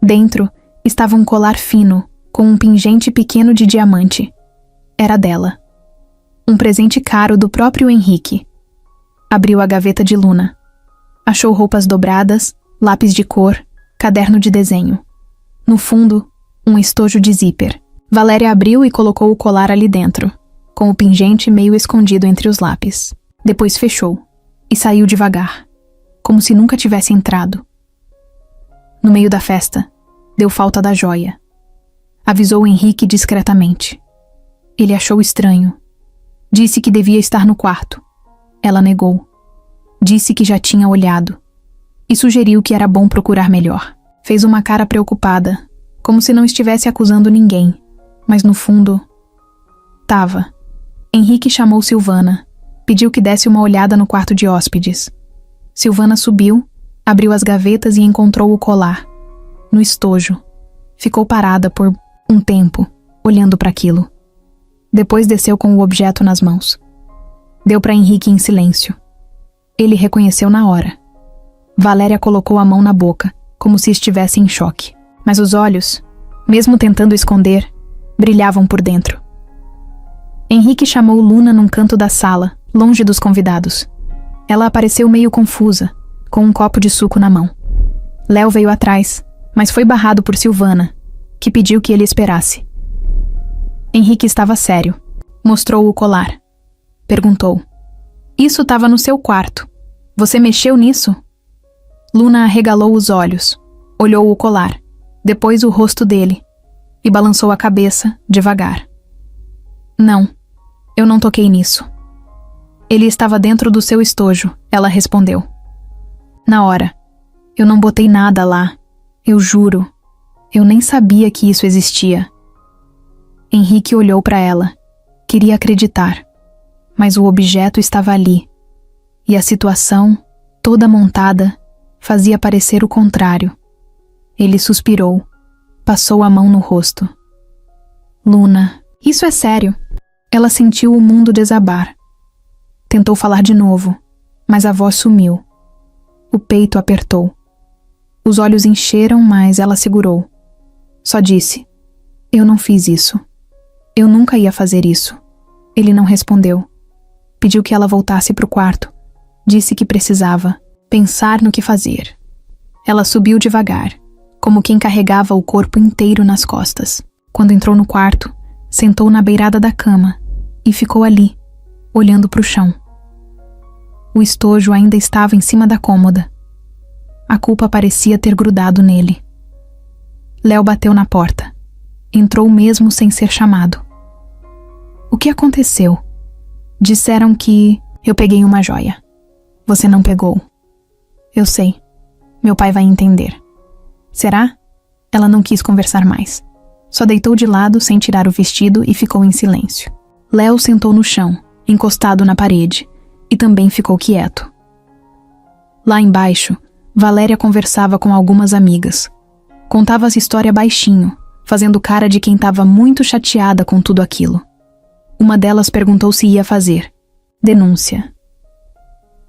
[SPEAKER 1] Dentro estava um colar fino, com um pingente pequeno de diamante. Era dela. Um presente caro do próprio Henrique. Abriu a gaveta de Luna. Achou roupas dobradas, lápis de cor, caderno de desenho. No fundo, um estojo de zíper. Valéria abriu e colocou o colar ali dentro, com o pingente meio escondido entre os lápis. Depois fechou e saiu devagar, como se nunca tivesse entrado. No meio da festa, deu falta da joia. Avisou Henrique discretamente. Ele achou estranho. Disse que devia estar no quarto. Ela negou. Disse que já tinha olhado. E sugeriu que era bom procurar melhor. Fez uma cara preocupada, como se não estivesse acusando ninguém. Mas no fundo, tava. Henrique chamou Silvana. Pediu que desse uma olhada no quarto de hóspedes. Silvana subiu, abriu as gavetas e encontrou o colar. No estojo. Ficou parada por um tempo, olhando para aquilo. Depois desceu com o objeto nas mãos. Deu para Henrique em silêncio. Ele reconheceu na hora. Valéria colocou a mão na boca, como se estivesse em choque. Mas os olhos, mesmo tentando esconder, brilhavam por dentro. Henrique chamou Luna num canto da sala, longe dos convidados. Ela apareceu meio confusa, com um copo de suco na mão. Léo veio atrás, mas foi barrado por Silvana, que pediu que ele esperasse. Henrique estava sério. Mostrou o colar. Perguntou: "Isso estava no seu quarto. Você mexeu nisso?" Luna arregalou os olhos, olhou o colar, depois o rosto dele, e balançou a cabeça, devagar. "Não, eu não toquei nisso." "Ele estava dentro do seu estojo", ela respondeu. "Na hora. Eu não botei nada lá. Eu juro. Eu nem sabia que isso existia." Henrique olhou para ela. Queria acreditar. Mas o objeto estava ali. E a situação, toda montada, fazia parecer o contrário. Ele suspirou. Passou a mão no rosto. "Luna, isso é sério." Ela sentiu o mundo desabar. Tentou falar de novo, mas a voz sumiu. O peito apertou. Os olhos encheram, mas ela segurou. Só disse: "Eu não fiz isso. Eu nunca ia fazer isso." Ele não respondeu. Pediu que ela voltasse para o quarto. Disse que precisava pensar no que fazer. Ela subiu devagar, como quem carregava o corpo inteiro nas costas. Quando entrou no quarto, sentou na beirada da cama e ficou ali, olhando para o chão. O estojo ainda estava em cima da cômoda. A culpa parecia ter grudado nele. Léo bateu na porta. Entrou mesmo sem ser chamado. "O que aconteceu?" "Disseram que eu peguei uma joia. Você não pegou." "Eu sei. Meu pai vai entender." "Será?" Ela não quis conversar mais. Só deitou de lado sem tirar o vestido e ficou em silêncio. Léo sentou no chão, encostado na parede, e também ficou quieto. Lá embaixo, Valéria conversava com algumas amigas. Contava a história baixinho, fazendo cara de quem estava muito chateada com tudo aquilo. Uma delas perguntou se ia fazer denúncia.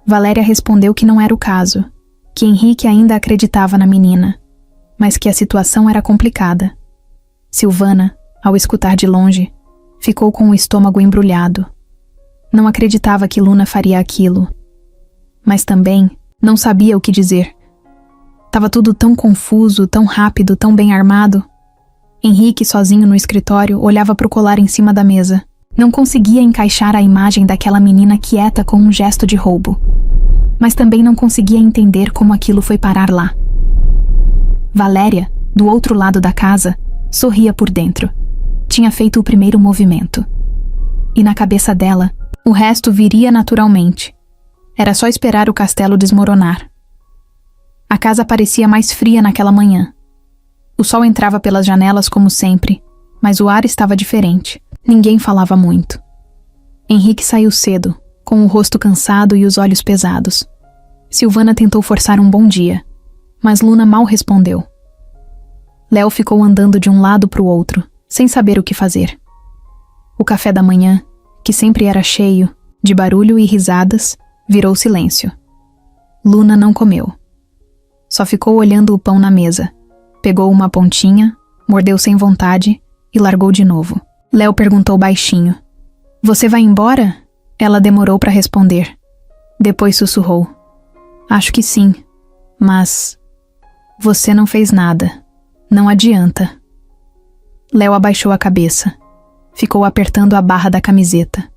[SPEAKER 1] Valéria respondeu que não era o caso, que Henrique ainda acreditava na menina, mas que a situação era complicada. Silvana, ao escutar de longe, ficou com o estômago embrulhado. Não acreditava que Luna faria aquilo, mas também não sabia o que dizer. Tava tudo tão confuso, tão rápido, tão bem armado. Henrique, sozinho no escritório, olhava para o colar em cima da mesa. Não conseguia encaixar a imagem daquela menina quieta com um gesto de roubo. Mas também não conseguia entender como aquilo foi parar lá. Valéria, do outro lado da casa, sorria por dentro. Tinha feito o primeiro movimento. E na cabeça dela, o resto viria naturalmente. Era só esperar o castelo desmoronar. A casa parecia mais fria naquela manhã. O sol entrava pelas janelas como sempre, mas o ar estava diferente. Ninguém falava muito. Henrique saiu cedo, com o rosto cansado e os olhos pesados. Silvana tentou forçar um bom dia, mas Luna mal respondeu. Léo ficou andando de um lado para o outro, sem saber o que fazer. O café da manhã, que sempre era cheio, de barulho e risadas, virou silêncio. Luna não comeu. Só ficou olhando o pão na mesa. Pegou uma pontinha, mordeu sem vontade e largou de novo. Léo perguntou baixinho: "Você vai embora?" Ela demorou para responder. Depois sussurrou: "Acho que sim, mas você não fez nada. Não adianta." Léo abaixou a cabeça. Ficou apertando a barra da camiseta.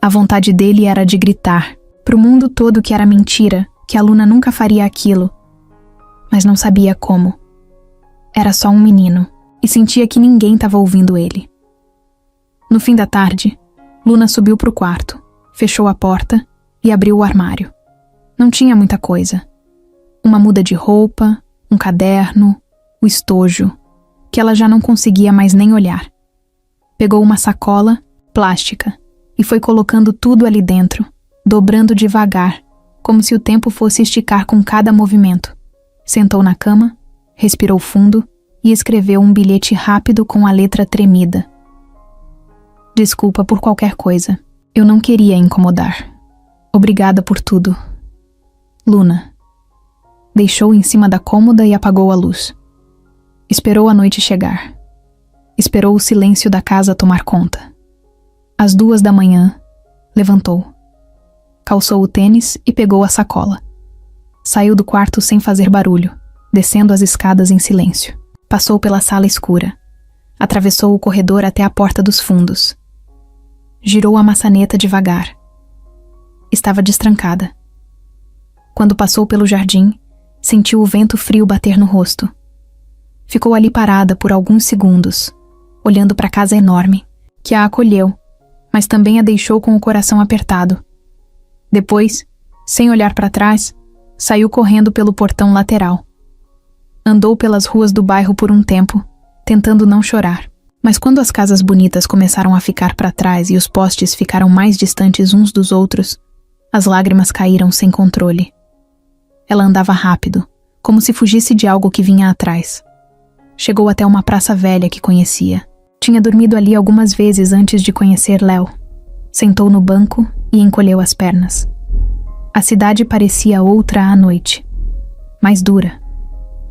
[SPEAKER 1] A vontade dele era de gritar pro mundo todo que era mentira, que a Luna nunca faria aquilo, mas não sabia como. Era só um menino, e sentia que ninguém estava ouvindo ele. No fim da tarde, Luna subiu para o quarto, fechou a porta e abriu o armário. Não tinha muita coisa. Uma muda de roupa, um caderno, o estojo, que ela já não conseguia mais nem olhar. Pegou uma sacola, plástica, e foi colocando tudo ali dentro, dobrando devagar, como se o tempo fosse esticar com cada movimento. Sentou na cama, respirou fundo e escreveu um bilhete rápido com a letra tremida. Desculpa por qualquer coisa. Eu não queria incomodar. Obrigada por tudo. Luna. Deixou em cima da cômoda e apagou a luz. Esperou a noite chegar. Esperou o silêncio da casa tomar conta. Às 2 da manhã, levantou. Calçou o tênis e pegou a sacola. Saiu do quarto sem fazer barulho, descendo as escadas em silêncio. Passou pela sala escura. Atravessou o corredor até a porta dos fundos. Girou a maçaneta devagar. Estava destrancada. Quando passou pelo jardim, sentiu o vento frio bater no rosto. Ficou ali parada por alguns segundos, olhando para a casa enorme, que a acolheu, mas também a deixou com o coração apertado. Depois, sem olhar para trás, saiu correndo pelo portão lateral. Andou pelas ruas do bairro por um tempo, tentando não chorar. Mas quando as casas bonitas começaram a ficar para trás e os postes ficaram mais distantes uns dos outros, as lágrimas caíram sem controle. Ela andava rápido, como se fugisse de algo que vinha atrás. Chegou até uma praça velha que conhecia. Tinha dormido ali algumas vezes antes de conhecer Léo. Sentou no banco e encolheu as pernas. A cidade parecia outra à noite. Mais dura,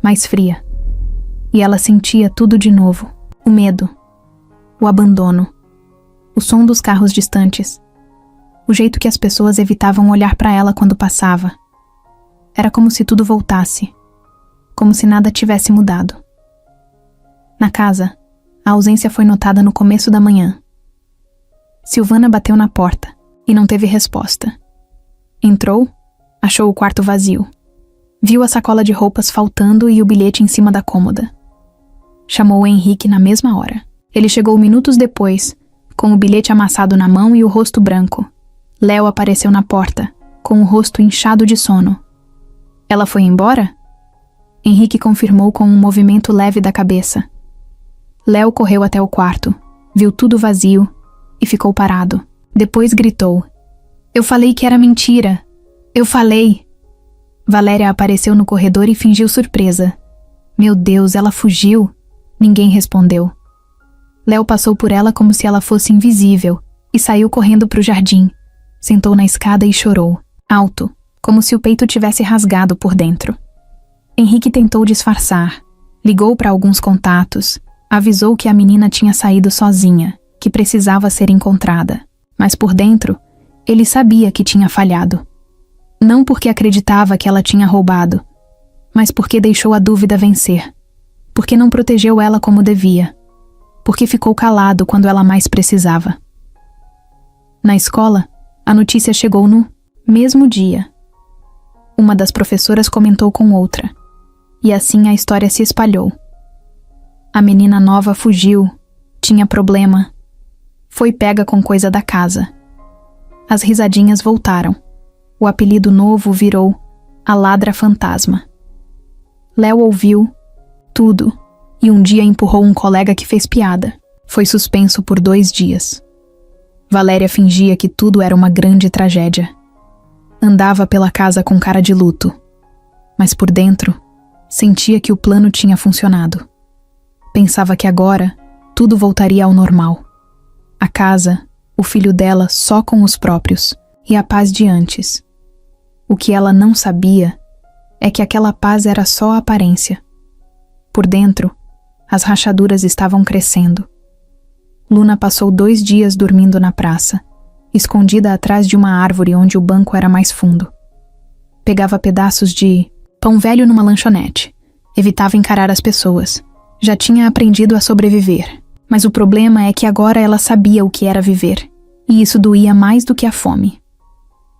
[SPEAKER 1] mais fria. E ela sentia tudo de novo. O medo, o abandono, o som dos carros distantes, o jeito que as pessoas evitavam olhar para ela quando passava. Era como se tudo voltasse, como se nada tivesse mudado. Na casa, a ausência foi notada no começo da manhã. Silvana bateu na porta e não teve resposta. Entrou, achou o quarto vazio. Viu a sacola de roupas faltando e o bilhete em cima da cômoda. Chamou o Henrique na mesma hora. Ele chegou minutos depois, com o bilhete amassado na mão e o rosto branco. Léo apareceu na porta, com o rosto inchado de sono. Ela foi embora? Henrique confirmou com um movimento leve da cabeça. Léo correu até o quarto, viu tudo vazio e ficou parado. Depois gritou: "Eu falei que era mentira! Eu falei!" Valéria apareceu no corredor e fingiu surpresa. Meu Deus, ela fugiu! Ninguém respondeu. Léo passou por ela como se ela fosse invisível e saiu correndo para o jardim. Sentou na escada e chorou, alto, como se o peito tivesse rasgado por dentro. Henrique tentou disfarçar, ligou para alguns contatos, avisou que a menina tinha saído sozinha, que precisava ser encontrada. Mas por dentro, ele sabia que tinha falhado. Não porque acreditava que ela tinha roubado, mas porque deixou a dúvida vencer. Porque não protegeu ela como devia. Porque ficou calado quando ela mais precisava. Na escola, a notícia chegou no mesmo dia. Uma das professoras comentou com outra, e assim a história se espalhou. A menina nova fugiu, tinha problema, foi pega com coisa da casa. As risadinhas voltaram. O apelido novo virou a Ladra Fantasma. Léo ouviu tudo e um dia empurrou um colega que fez piada. Foi suspenso por 2 dias. Valéria fingia que tudo era uma grande tragédia. Andava pela casa com cara de luto, mas por dentro sentia que o plano tinha funcionado. Pensava que agora tudo voltaria ao normal. A casa, o filho dela só com os próprios e a paz de antes. O que ela não sabia é que aquela paz era só aparência. Por dentro, as rachaduras estavam crescendo. Luna passou 2 dias dormindo na praça, escondida atrás de uma árvore onde o banco era mais fundo. Pegava pedaços de pão velho numa lanchonete. Evitava encarar as pessoas. Já tinha aprendido a sobreviver. Mas o problema é que agora ela sabia o que era viver. E isso doía mais do que a fome.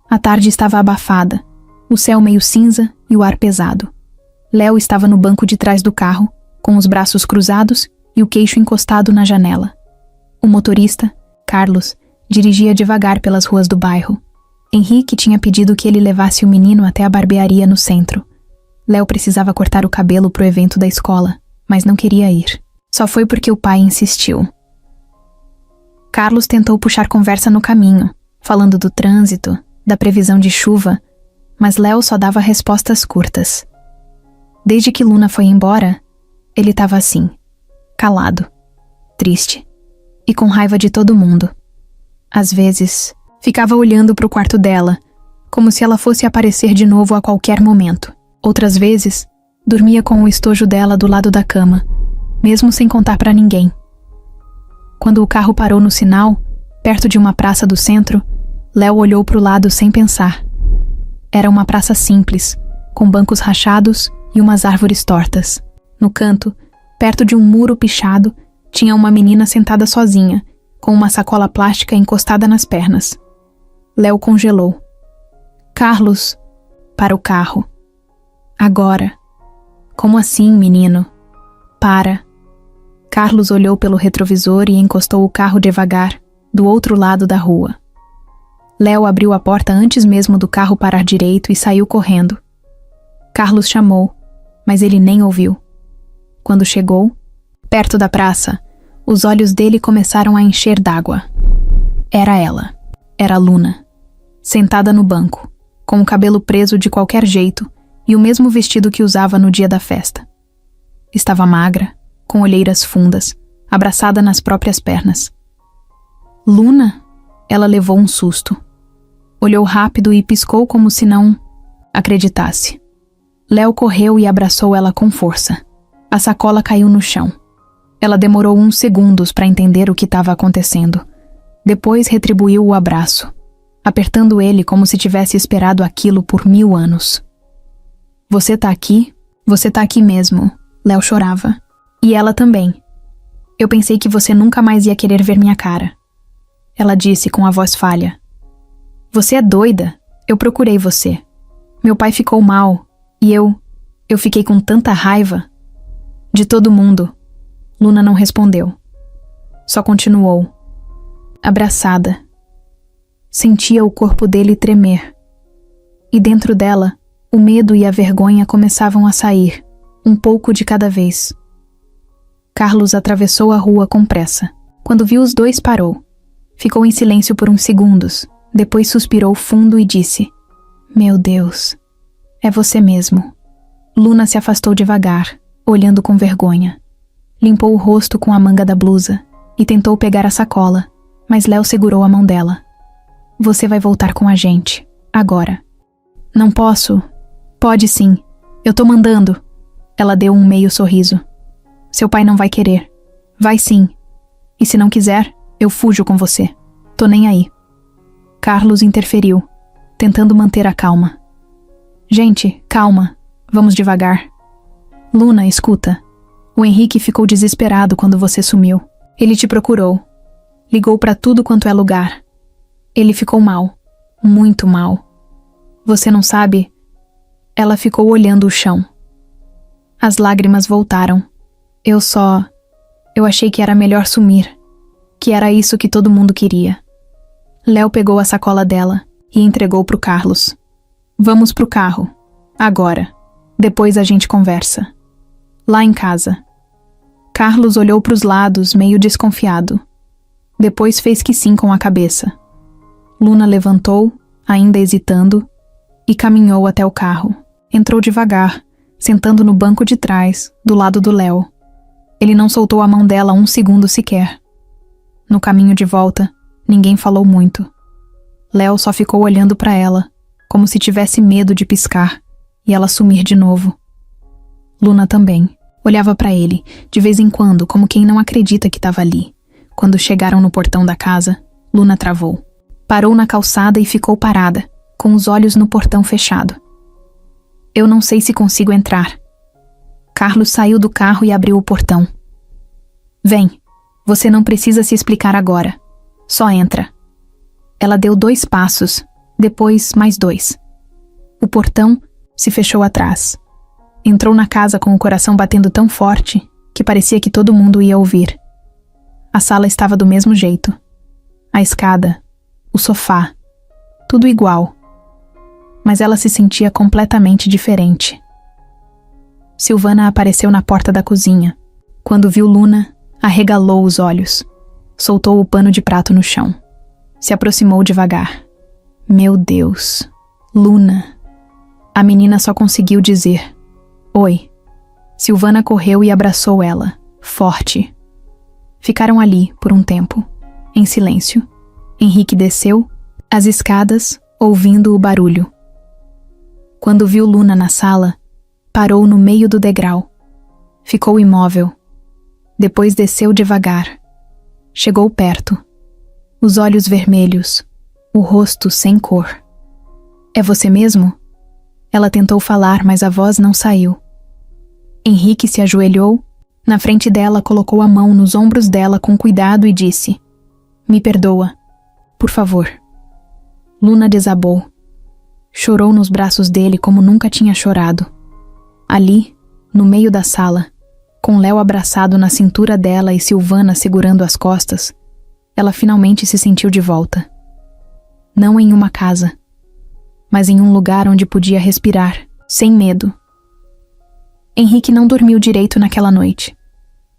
[SPEAKER 1] A tarde estava abafada, o céu meio cinza e o ar pesado. Léo estava no banco de trás do carro, com os braços cruzados e o queixo encostado na janela. O motorista, Carlos, dirigia devagar pelas ruas do bairro. Henrique tinha pedido que ele levasse o menino até a barbearia no centro. Léo precisava cortar o cabelo pro evento da escola, mas não queria ir. Só foi porque o pai insistiu. Carlos tentou puxar conversa no caminho, falando do trânsito, da previsão de chuva, mas Léo só dava respostas curtas. Desde que Luna foi embora, ele estava assim, calado, triste e com raiva de todo mundo. Às vezes, ficava olhando para o quarto dela, como se ela fosse aparecer de novo a qualquer momento. Outras vezes, dormia com o estojo dela do lado da cama, mesmo sem contar para ninguém. Quando o carro parou no sinal, perto de uma praça do centro, Léo olhou para o lado sem pensar. Era uma praça simples, com bancos rachados e umas árvores tortas. No canto, perto de um muro pichado, tinha uma menina sentada sozinha, com uma sacola plástica encostada nas pernas. Léo congelou. Carlos, para o carro. Agora. Como assim, menino? Para. Carlos olhou pelo retrovisor e encostou o carro devagar, do outro lado da rua. Léo abriu a porta antes mesmo do carro parar direito e saiu correndo. Carlos chamou, mas ele nem ouviu. Quando chegou, perto da praça, os olhos dele começaram a encher d'água. Era ela. Era Luna. Sentada no banco, com o cabelo preso de qualquer jeito e o mesmo vestido que usava no dia da festa. Estava magra, com olheiras fundas, abraçada nas próprias pernas. Luna? Ela levou um susto. Olhou rápido e piscou como se não acreditasse. Léo correu e abraçou ela com força. A sacola caiu no chão. Ela demorou uns segundos para entender o que estava acontecendo. Depois retribuiu o abraço, apertando ele como se tivesse esperado aquilo por 1000 anos. Você tá aqui? Você tá aqui mesmo. Léo chorava. E ela também. Eu pensei que você nunca mais ia querer ver minha cara. Ela disse com a voz falha. Você é doida. Eu procurei você. Meu pai ficou mal. E eu fiquei com tanta raiva. De todo mundo. Luna não respondeu. Só continuou. Abraçada. Sentia o corpo dele tremer. E dentro dela, o medo e a vergonha começavam a sair, um pouco de cada vez. Carlos atravessou a rua com pressa. Quando viu os dois, parou. Ficou em silêncio por uns segundos. Depois suspirou fundo e disse: Meu Deus, é você mesmo. Luna se afastou devagar, olhando com vergonha. Limpou o rosto com a manga da blusa e tentou pegar a sacola, mas Léo segurou a mão dela. Você vai voltar com a gente, agora. Não posso. Pode sim. Eu tô mandando. Ela deu um meio sorriso. Seu pai não vai querer. Vai sim. E se não quiser, eu fujo com você. Tô nem aí. Carlos interferiu, tentando manter a calma. Gente, calma. Vamos devagar. Luna, escuta. O Henrique ficou desesperado quando você sumiu. Ele te procurou. Ligou pra tudo quanto é lugar. Ele ficou mal. Muito mal. Você não sabe? Ela ficou olhando o chão. As lágrimas voltaram. Eu achei que era melhor sumir. Que era isso que todo mundo queria. Léo pegou a sacola dela e entregou pro Carlos. Vamos pro carro. Agora. Depois a gente conversa. Lá em casa. Carlos olhou pros lados, meio desconfiado. Depois fez que sim com a cabeça. Luna levantou, ainda hesitando, e caminhou até o carro. Entrou devagar, sentando no banco de trás, do lado do Léo. Ele não soltou a mão dela um segundo sequer. No caminho de volta, ninguém falou muito. Léo só ficou olhando para ela, como se tivesse medo de piscar, e ela sumir de novo. Luna também. Olhava para ele, de vez em quando, como quem não acredita que estava ali. Quando chegaram no portão da casa, Luna travou. Parou na calçada e ficou parada, com os olhos no portão fechado. Eu não sei se consigo entrar. Carlos saiu do carro e abriu o portão. Vem, você não precisa se explicar agora. Só entra. Ela deu 2 passos, depois mais 2. O portão se fechou atrás. Entrou na casa com o coração batendo tão forte que parecia que todo mundo ia ouvir. A sala estava do mesmo jeito. A escada, o sofá, tudo igual. Mas ela se sentia completamente diferente. Silvana apareceu na porta da cozinha. Quando viu Luna, arregalou os olhos. Soltou o pano de prato no chão. Se aproximou devagar. Meu Deus, Luna. A menina só conseguiu dizer: Oi. Silvana correu e abraçou ela, forte. Ficaram ali por um tempo, em silêncio. Henrique desceu as escadas, ouvindo o barulho. Quando viu Luna na sala, parou no meio do degrau. Ficou imóvel. Depois desceu devagar. Chegou perto. Os olhos vermelhos, o rosto sem cor. É você mesmo? Ela tentou falar, mas a voz não saiu. Henrique se ajoelhou. Na frente dela, colocou a mão nos ombros dela com cuidado e disse: Me perdoa, por favor. Luna desabou. Chorou nos braços dele como nunca tinha chorado. Ali, no meio da sala, com Léo abraçado na cintura dela e Silvana segurando as costas, ela finalmente se sentiu de volta. Não em uma casa, mas em um lugar onde podia respirar, sem medo. Henrique não dormiu direito naquela noite.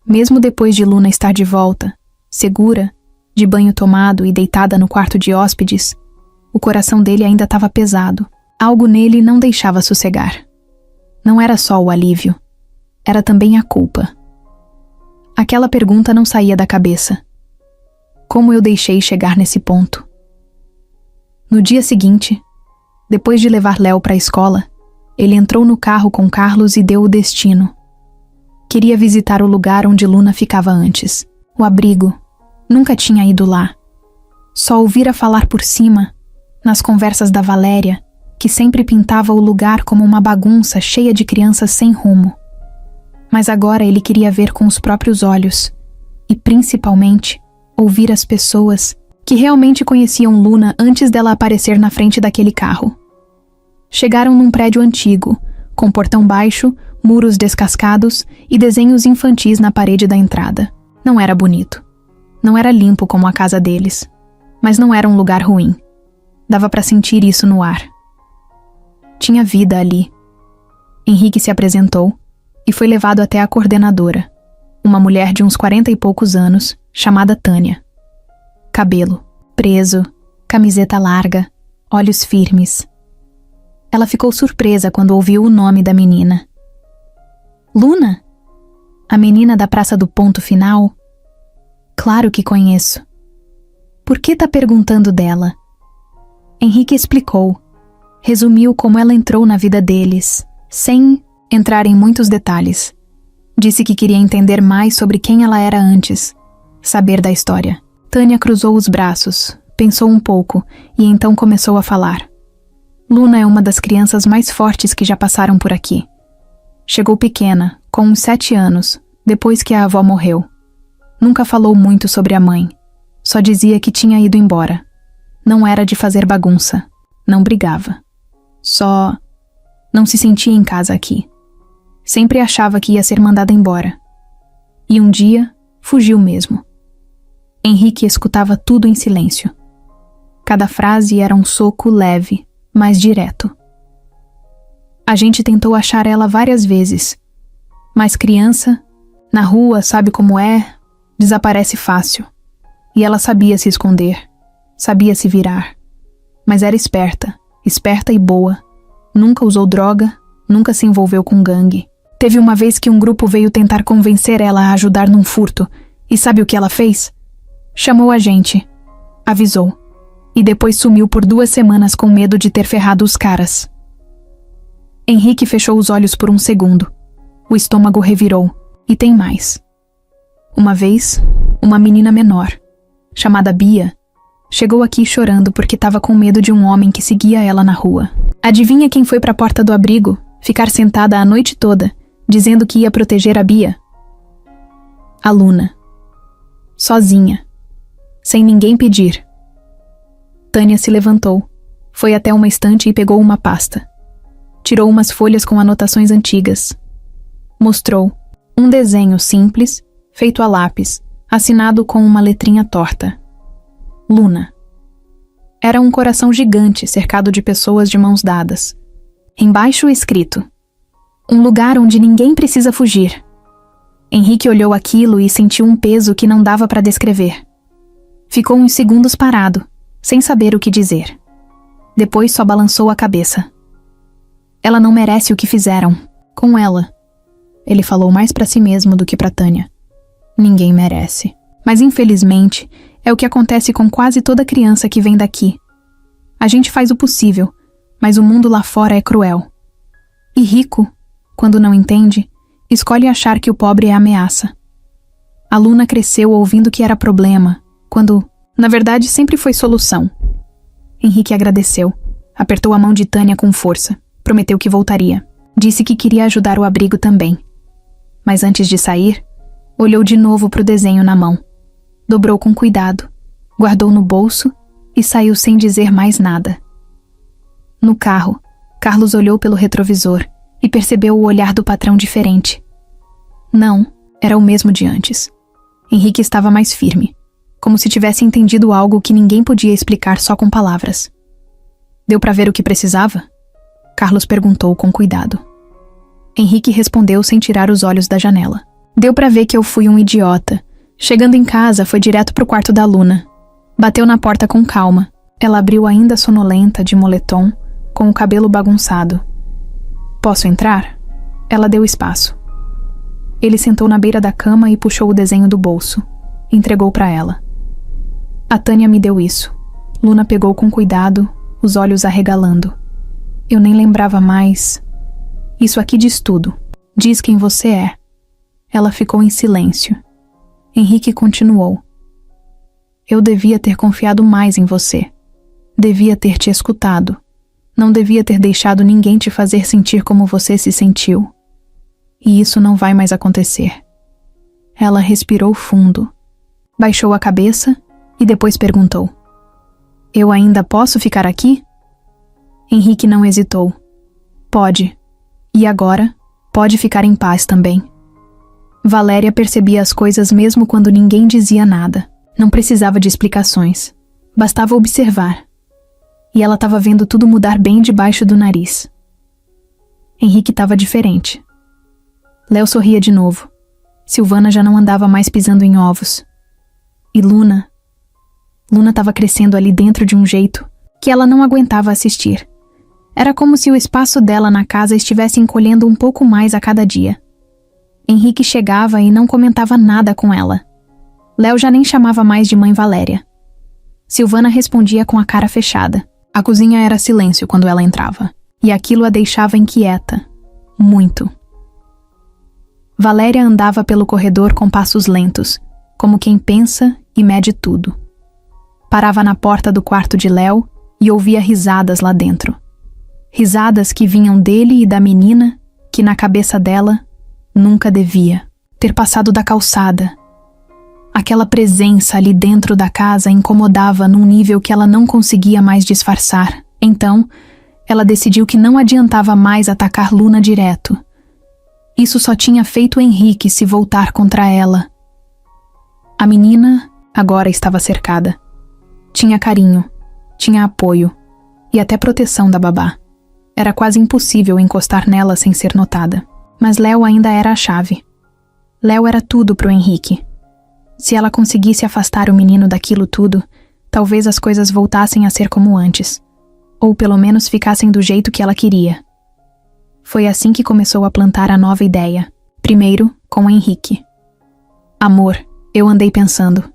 [SPEAKER 1] Mesmo depois de Luna estar de volta, segura, de banho tomado e deitada no quarto de hóspedes, o coração dele ainda estava pesado. Algo nele não deixava sossegar. Não era só o alívio, era também a culpa. Aquela pergunta não saía da cabeça. Como eu deixei chegar nesse ponto? No dia seguinte, depois de levar Léo para a escola, ele entrou no carro com Carlos e deu o destino. Queria visitar o lugar onde Luna ficava antes, o abrigo. Nunca tinha ido lá. Só ouvira falar por cima, nas conversas da Valéria, que sempre pintava o lugar como uma bagunça cheia de crianças sem rumo. Mas agora ele queria ver com os próprios olhos, e principalmente, ouvir as pessoas que realmente conheciam Luna antes dela aparecer na frente daquele carro. Chegaram num prédio antigo, com portão baixo, muros descascados e desenhos infantis na parede da entrada. Não era bonito. Não era limpo como a casa deles. Mas não era um lugar ruim. Dava para sentir isso no ar. Tinha vida ali. Henrique se apresentou e foi levado até a coordenadora, uma mulher de uns 40 e poucos anos, chamada Tânia. Cabelo preso, camiseta larga, olhos firmes. Ela ficou surpresa quando ouviu o nome da menina. Luna? A menina da Praça do Ponto Final? Claro que conheço. Por que tá perguntando dela? Henrique explicou. Resumiu como ela entrou na vida deles, sem entrar em muitos detalhes. Disse que queria entender mais sobre quem ela era antes, saber da história. Tânia cruzou os braços, pensou um pouco e então começou a falar. Luna é uma das crianças mais fortes que já passaram por aqui. Chegou pequena, com uns 7 anos, depois que a avó morreu. Nunca falou muito sobre a mãe. Só dizia que tinha ido embora. Não era de fazer bagunça. Não brigava. Só não se sentia em casa aqui. Sempre achava que ia ser mandada embora. E um dia, fugiu mesmo. Henrique escutava tudo em silêncio. Cada frase era um soco leve, mas direto. A gente tentou achar ela várias vezes. Mas criança, na rua, sabe como é, desaparece fácil. E ela sabia se esconder, sabia se virar. Mas era esperta e boa. Nunca usou droga, nunca se envolveu com gangue. Teve uma vez que um grupo veio tentar convencer ela a ajudar num furto. E sabe o que ela fez? Chamou a gente. Avisou. E depois sumiu por 2 semanas com medo de ter ferrado os caras. Henrique fechou os olhos por um segundo. O estômago revirou. E tem mais. Uma vez, uma menina menor, chamada Bia, chegou aqui chorando porque estava com medo de um homem que seguia ela na rua. Adivinha quem foi para a porta do abrigo, ficar sentada a noite toda, dizendo que ia proteger a Bia? A Luna. Sozinha. Sem ninguém pedir. Tânia se levantou, foi até uma estante e pegou uma pasta. Tirou umas folhas com anotações antigas. Mostrou um desenho simples, feito a lápis, assinado com uma letrinha torta. Luna. Era um coração gigante cercado de pessoas de mãos dadas. Embaixo escrito: um lugar onde ninguém precisa fugir. Henrique olhou aquilo e sentiu um peso que não dava para descrever. Ficou uns segundos parado, sem saber o que dizer. Depois só balançou a cabeça. Ela não merece o que fizeram com ela. Ele falou mais para si mesmo do que para Tânia. Ninguém merece. Mas infelizmente, é o que acontece com quase toda criança que vem daqui. A gente faz o possível, mas o mundo lá fora é cruel. E rico, quando não entende, escolhe achar que o pobre é ameaça. A Luna cresceu ouvindo que era problema, quando, na verdade, sempre foi solução. Henrique agradeceu, apertou a mão de Tânia com força, prometeu que voltaria. Disse que queria ajudar o abrigo também. Mas antes de sair, olhou de novo para o desenho na mão. Dobrou com cuidado, guardou no bolso e saiu sem dizer mais nada. No carro, Carlos olhou pelo retrovisor e percebeu o olhar do patrão diferente. Não, era o mesmo de antes. Henrique estava mais firme, como se tivesse entendido algo que ninguém podia explicar só com palavras. Deu para ver o que precisava? Carlos perguntou com cuidado. Henrique respondeu sem tirar os olhos da janela. Deu para ver que eu fui um idiota. Chegando em casa, foi direto pro quarto da Luna. Bateu na porta com calma. Ela abriu ainda sonolenta, de moletom, com o cabelo bagunçado. Posso entrar? Ela deu espaço. Ele sentou na beira da cama e puxou o desenho do bolso. Entregou para ela. A Tânia me deu isso. Luna pegou com cuidado, os olhos arregalando. Eu nem lembrava mais. Isso aqui diz tudo. Diz quem você é. Ela ficou em silêncio. Henrique continuou. Eu devia ter confiado mais em você. Devia ter te escutado. Não devia ter deixado ninguém te fazer sentir como você se sentiu. E isso não vai mais acontecer. Ela respirou fundo. Baixou a cabeça e depois perguntou: eu ainda posso ficar aqui? Henrique não hesitou. Pode. E agora, pode ficar em paz também. Valéria percebia as coisas mesmo quando ninguém dizia nada. Não precisava de explicações. Bastava observar. E ela estava vendo tudo mudar bem debaixo do nariz. Henrique estava diferente. Léo sorria de novo. Silvana já não andava mais pisando em ovos. E Luna estava crescendo ali dentro de um jeito que ela não aguentava assistir. Era como se o espaço dela na casa estivesse encolhendo um pouco mais a cada dia. Henrique chegava e não comentava nada com ela. Léo já nem chamava mais de mãe Valéria. Silvana respondia com a cara fechada. A cozinha era silêncio quando ela entrava, e aquilo a deixava inquieta. Muito. Valéria andava pelo corredor com passos lentos, como quem pensa e mede tudo. Parava na porta do quarto de Léo e ouvia risadas lá dentro. Risadas que vinham dele e da menina, que na cabeça dela nunca devia ter passado da calçada. Aquela presença ali dentro da casa incomodava num nível que ela não conseguia mais disfarçar. Então, ela decidiu que não adiantava mais atacar Luna direto. Isso só tinha feito Henrique se voltar contra ela. A menina agora estava cercada. Tinha carinho, tinha apoio e até proteção da babá. Era quase impossível encostar nela sem ser notada. Mas Léo ainda era a chave. Léo era tudo pro Henrique. Se ela conseguisse afastar o menino daquilo tudo, talvez as coisas voltassem a ser como antes. Ou pelo menos ficassem do jeito que ela queria. Foi assim que começou a plantar a nova ideia. Primeiro, com o Henrique. Amor, eu andei pensando.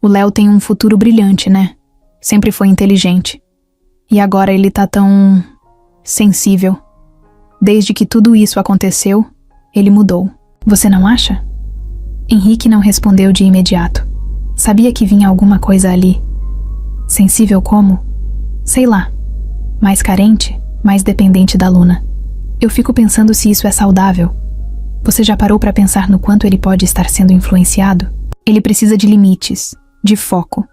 [SPEAKER 1] O Léo tem um futuro brilhante, né? Sempre foi inteligente. E agora ele tá tão sensível. Desde que tudo isso aconteceu, ele mudou. Você não acha? Henrique não respondeu de imediato. Sabia que vinha alguma coisa ali. Sensível como? Sei lá. Mais carente, mais dependente da Luna. Eu fico pensando se isso é saudável. Você já parou para pensar no quanto ele pode estar sendo influenciado? Ele precisa de limites, de foco.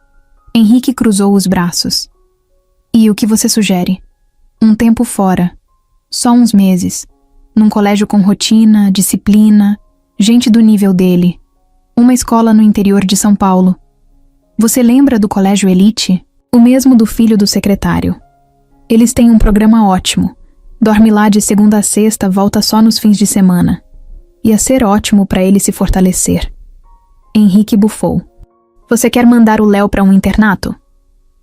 [SPEAKER 1] Henrique cruzou os braços. E o que você sugere? Um tempo fora. Só uns meses. Num colégio com rotina, disciplina, gente do nível dele. Uma escola no interior de São Paulo. Você lembra do colégio Elite? O mesmo do filho do secretário. Eles têm um programa ótimo. Dorme lá de segunda a sexta, volta só nos fins de semana. Ia ser ótimo para ele se fortalecer. Henrique bufou. Você quer mandar o Léo para um internato?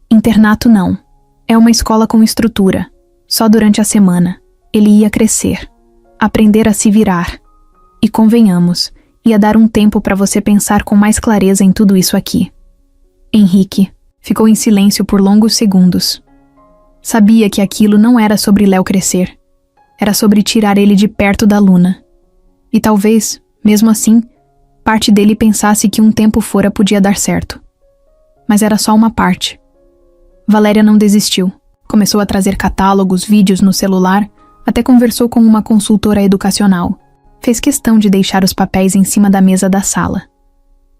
[SPEAKER 1] Internato não. É uma escola com estrutura. Só durante a semana. Ele ia crescer. Aprender a se virar. E convenhamos, ia dar um tempo para você pensar com mais clareza em tudo isso aqui. Henrique ficou em silêncio por longos segundos. Sabia que aquilo não era sobre Léo crescer. Era sobre tirar ele de perto da Luna. E talvez, mesmo assim, parte dele pensasse que um tempo fora podia dar certo. Mas era só uma parte. Valéria não desistiu. Começou a trazer catálogos, vídeos no celular, até conversou com uma consultora educacional. Fez questão de deixar os papéis em cima da mesa da sala.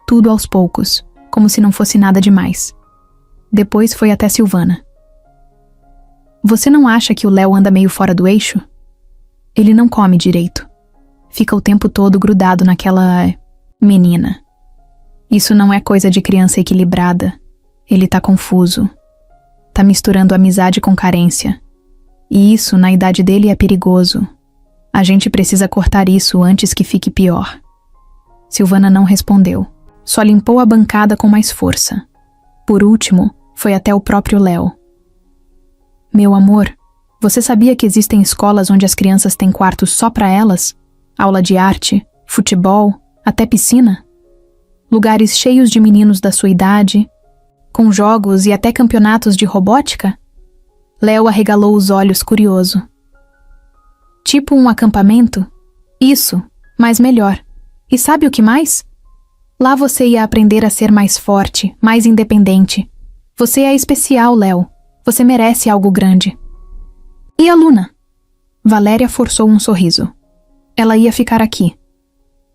[SPEAKER 1] Tudo aos poucos, como se não fosse nada demais. Depois foi até Silvana. Você não acha que o Léo anda meio fora do eixo? Ele não come direito. Fica o tempo todo grudado naquela menina. Isso não é coisa de criança equilibrada. Ele tá confuso. Tá misturando amizade com carência. E isso, na idade dele, é perigoso. A gente precisa cortar isso antes que fique pior. Silvana não respondeu. Só limpou a bancada com mais força. Por último, foi até o próprio Léo. Meu amor, você sabia que existem escolas onde as crianças têm quartos só para elas? Aula de arte, futebol, até piscina? Lugares cheios de meninos da sua idade, com jogos e até campeonatos de robótica? Léo arregalou os olhos curioso. Tipo um acampamento? Isso, mas melhor. E sabe o que mais? Lá você ia aprender a ser mais forte, mais independente. Você é especial, Léo. Você merece algo grande. E a Luna? Valéria forçou um sorriso. Ela ia ficar aqui.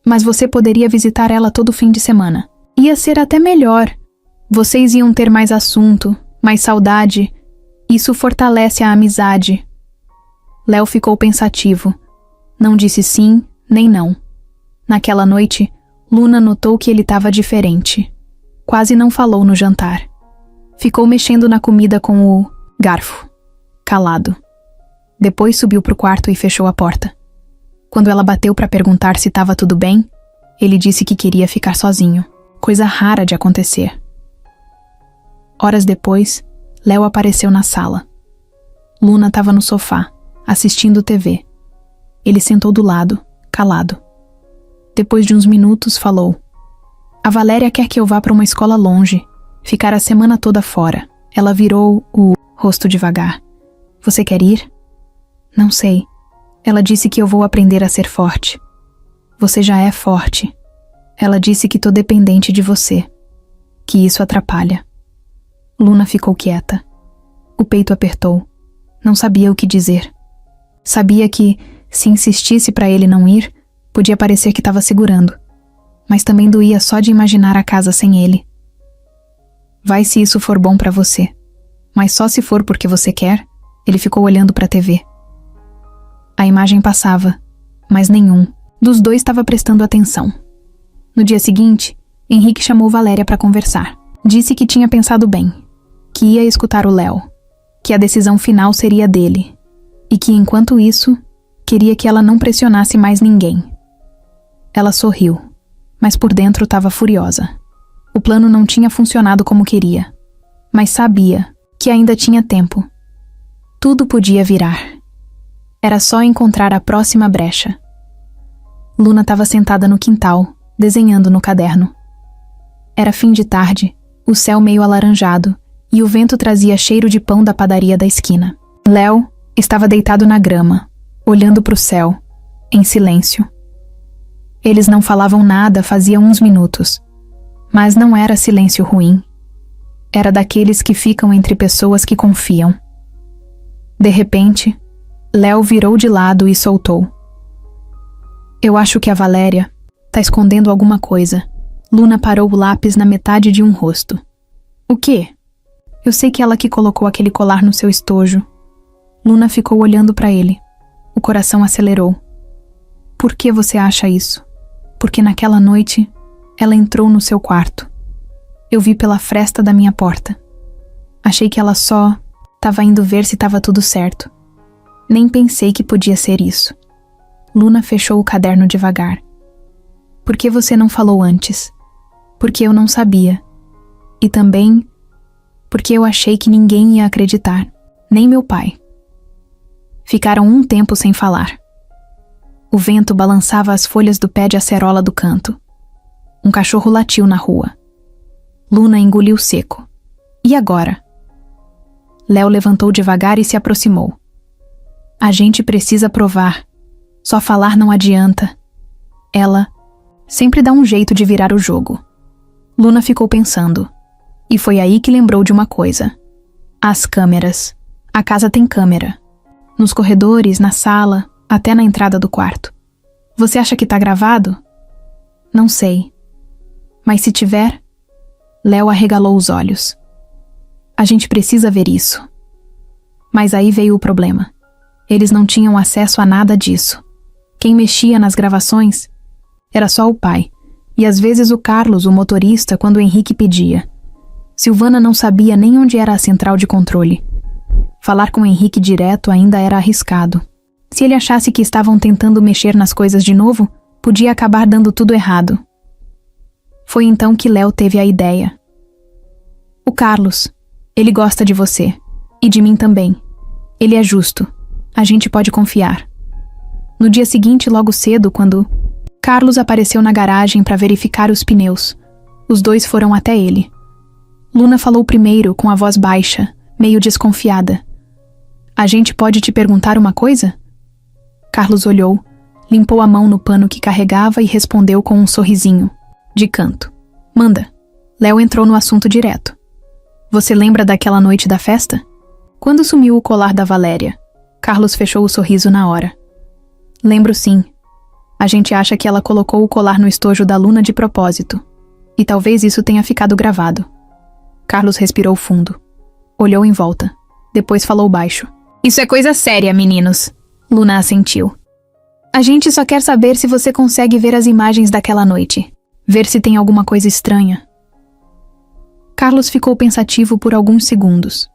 [SPEAKER 1] Mas você poderia visitar ela todo fim de semana. Ia ser até melhor. Vocês iam ter mais assunto, mais saudade. Isso fortalece a amizade. Léo ficou pensativo. Não disse sim, nem não. Naquela noite, Luna notou que ele estava diferente. Quase não falou no jantar. Ficou mexendo na comida com o garfo, calado. Depois subiu pro quarto e fechou a porta. Quando ela bateu para perguntar se estava tudo bem, ele disse que queria ficar sozinho. Coisa rara de acontecer. Horas depois, Léo apareceu na sala. Luna estava no sofá, assistindo TV. Ele sentou do lado, calado. Depois de uns minutos, falou: A Valéria quer que eu vá para uma escola longe, ficar a semana toda fora. Ela virou o rosto devagar. Você quer ir? Não sei. Ela disse que eu vou aprender a ser forte. Você já é forte. Ela disse que tô dependente de você. Que isso atrapalha. Luna ficou quieta. O peito apertou. Não sabia o que dizer. Sabia que, se insistisse para ele não ir, podia parecer que estava segurando. Mas também doía só de imaginar a casa sem ele. Vai se isso for bom para você. Mas só se for porque você quer. Ele ficou olhando para a TV. A imagem passava, mas nenhum dos dois estava prestando atenção. No dia seguinte, Henrique chamou Valéria para conversar. Disse que tinha pensado bem, que ia escutar o Léo, que a decisão final seria dele, e que, enquanto isso, queria que ela não pressionasse mais ninguém. Ela sorriu, mas por dentro estava furiosa. O plano não tinha funcionado como queria, mas sabia que ainda tinha tempo. Tudo podia virar. Era só encontrar a próxima brecha. Luna estava sentada no quintal, desenhando no caderno. Era fim de tarde, o céu meio alaranjado, e o vento trazia cheiro de pão da padaria da esquina. Léo estava deitado na grama, olhando para o céu, em silêncio. Eles não falavam nada fazia uns minutos, mas não era silêncio ruim. Era daqueles que ficam entre pessoas que confiam. De repente, Léo virou de lado e soltou. Eu acho que a Valéria tá escondendo alguma coisa. Luna parou o lápis na metade de um rosto. O quê? Eu sei que ela que colocou aquele colar no seu estojo. Luna ficou olhando para ele. O coração acelerou. Por que você acha isso? Porque naquela noite, ela entrou no seu quarto. Eu vi pela fresta da minha porta. Achei que ela só estava indo ver se estava tudo certo. Nem pensei que podia ser isso. Luna fechou o caderno devagar. Por que você não falou antes? Porque eu não sabia. E também porque eu achei que ninguém ia acreditar, nem meu pai. Ficaram um tempo sem falar. O vento balançava as folhas do pé de acerola do canto. Um cachorro latiu na rua. Luna engoliu seco. E agora? Léo levantou devagar e se aproximou. A gente precisa provar. Só falar não adianta. Ela sempre dá um jeito de virar o jogo. Luna ficou pensando. E foi aí que lembrou de uma coisa. As câmeras. A casa tem câmera. Nos corredores, na sala, até na entrada do quarto. Você acha que tá gravado? Não sei. Mas se tiver... Léo arregalou os olhos. A gente precisa ver isso. Mas aí veio o problema. Eles não tinham acesso a nada disso. Quem mexia nas gravações era só o pai. E às vezes o Carlos, o motorista, quando o Henrique pedia. Silvana não sabia nem onde era a central de controle. Falar com o Henrique direto ainda era arriscado. Se ele achasse que estavam tentando mexer nas coisas de novo, podia acabar dando tudo errado. Foi então que Léo teve a ideia. O Carlos, ele gosta de você. E de mim também. Ele é justo. A gente pode confiar. No dia seguinte, logo cedo, quando Carlos apareceu na garagem para verificar os pneus, os dois foram até ele. Luna falou primeiro, com a voz baixa, meio desconfiada. A gente pode te perguntar uma coisa? Carlos olhou, limpou a mão no pano que carregava e respondeu com um sorrisinho, de canto. Manda. Léo entrou no assunto direto. Você lembra daquela noite da festa? Quando sumiu o colar da Valéria? Carlos fechou o sorriso na hora. Lembro sim. A gente acha que ela colocou o colar no estojo da Luna de propósito. E talvez isso tenha ficado gravado. Carlos respirou fundo. Olhou em volta. Depois falou baixo. Isso é coisa séria, meninos. Luna assentiu. A gente só quer saber se você consegue ver as imagens daquela noite. Ver se tem alguma coisa estranha. Carlos ficou pensativo por alguns segundos.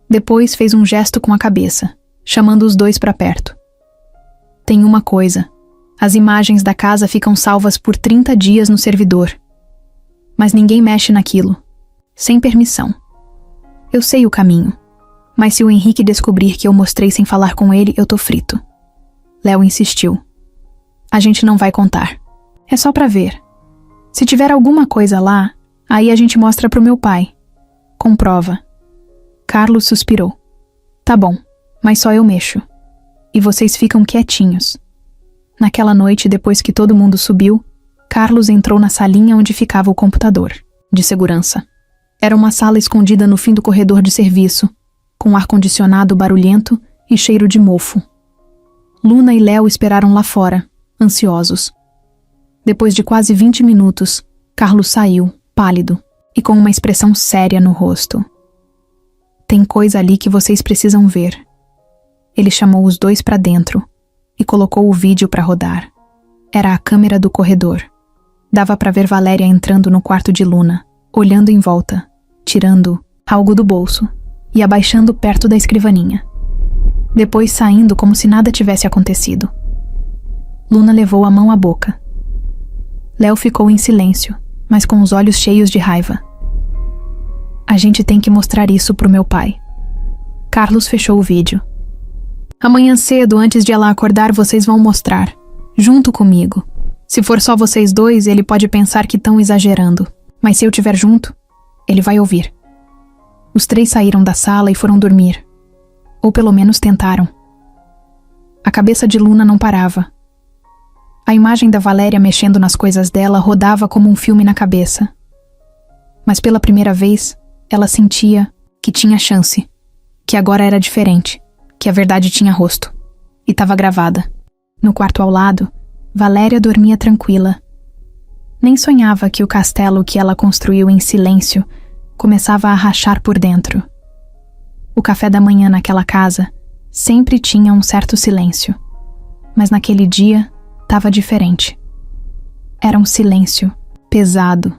[SPEAKER 1] Depois fez um gesto com a cabeça, chamando os dois para perto. Tem uma coisa. As imagens da casa ficam salvas por 30 dias no servidor. Mas ninguém mexe naquilo. Sem permissão. Eu sei o caminho. Mas se o Henrique descobrir que eu mostrei sem falar com ele, eu tô frito. Léo insistiu. A gente não vai contar. É só pra ver. Se tiver alguma coisa lá, aí a gente mostra pro meu pai. Com prova. Carlos suspirou. Tá bom, mas só eu mexo. E vocês ficam quietinhos. Naquela noite, depois que todo mundo subiu, Carlos entrou na salinha onde ficava o computador, de segurança. Era uma sala escondida no fim do corredor de serviço, com ar-condicionado barulhento e cheiro de mofo. Luna e Léo esperaram lá fora, ansiosos. Depois de quase 20 minutos, Carlos saiu, pálido, e com uma expressão séria no rosto. Tem coisa ali que vocês precisam ver. Ele chamou os dois para dentro e colocou o vídeo para rodar. Era a câmera do corredor. Dava para ver Valéria entrando no quarto de Luna, olhando em volta, tirando algo do bolso e abaixando perto da escrivaninha. Depois saindo como se nada tivesse acontecido. Luna levou a mão à boca. Léo ficou em silêncio, mas com os olhos cheios de raiva. A gente tem que mostrar isso pro meu pai. Carlos fechou o vídeo. Amanhã cedo, antes de ela acordar, vocês vão mostrar. Junto comigo. Se for só vocês dois, ele pode pensar que estão exagerando. Mas se eu estiver junto, ele vai ouvir. Os três saíram da sala e foram dormir. Ou pelo menos tentaram. A cabeça de Luna não parava. A imagem da Valéria mexendo nas coisas dela rodava como um filme na cabeça. Mas pela primeira vez, ela sentia que tinha chance. Que agora era diferente. Que a verdade tinha rosto. E estava gravada. No quarto ao lado, Valéria dormia tranquila. Nem sonhava que o castelo que ela construiu em silêncio começava a rachar por dentro. O café da manhã naquela casa sempre tinha um certo silêncio. Mas naquele dia, estava diferente. Era um silêncio, pesado,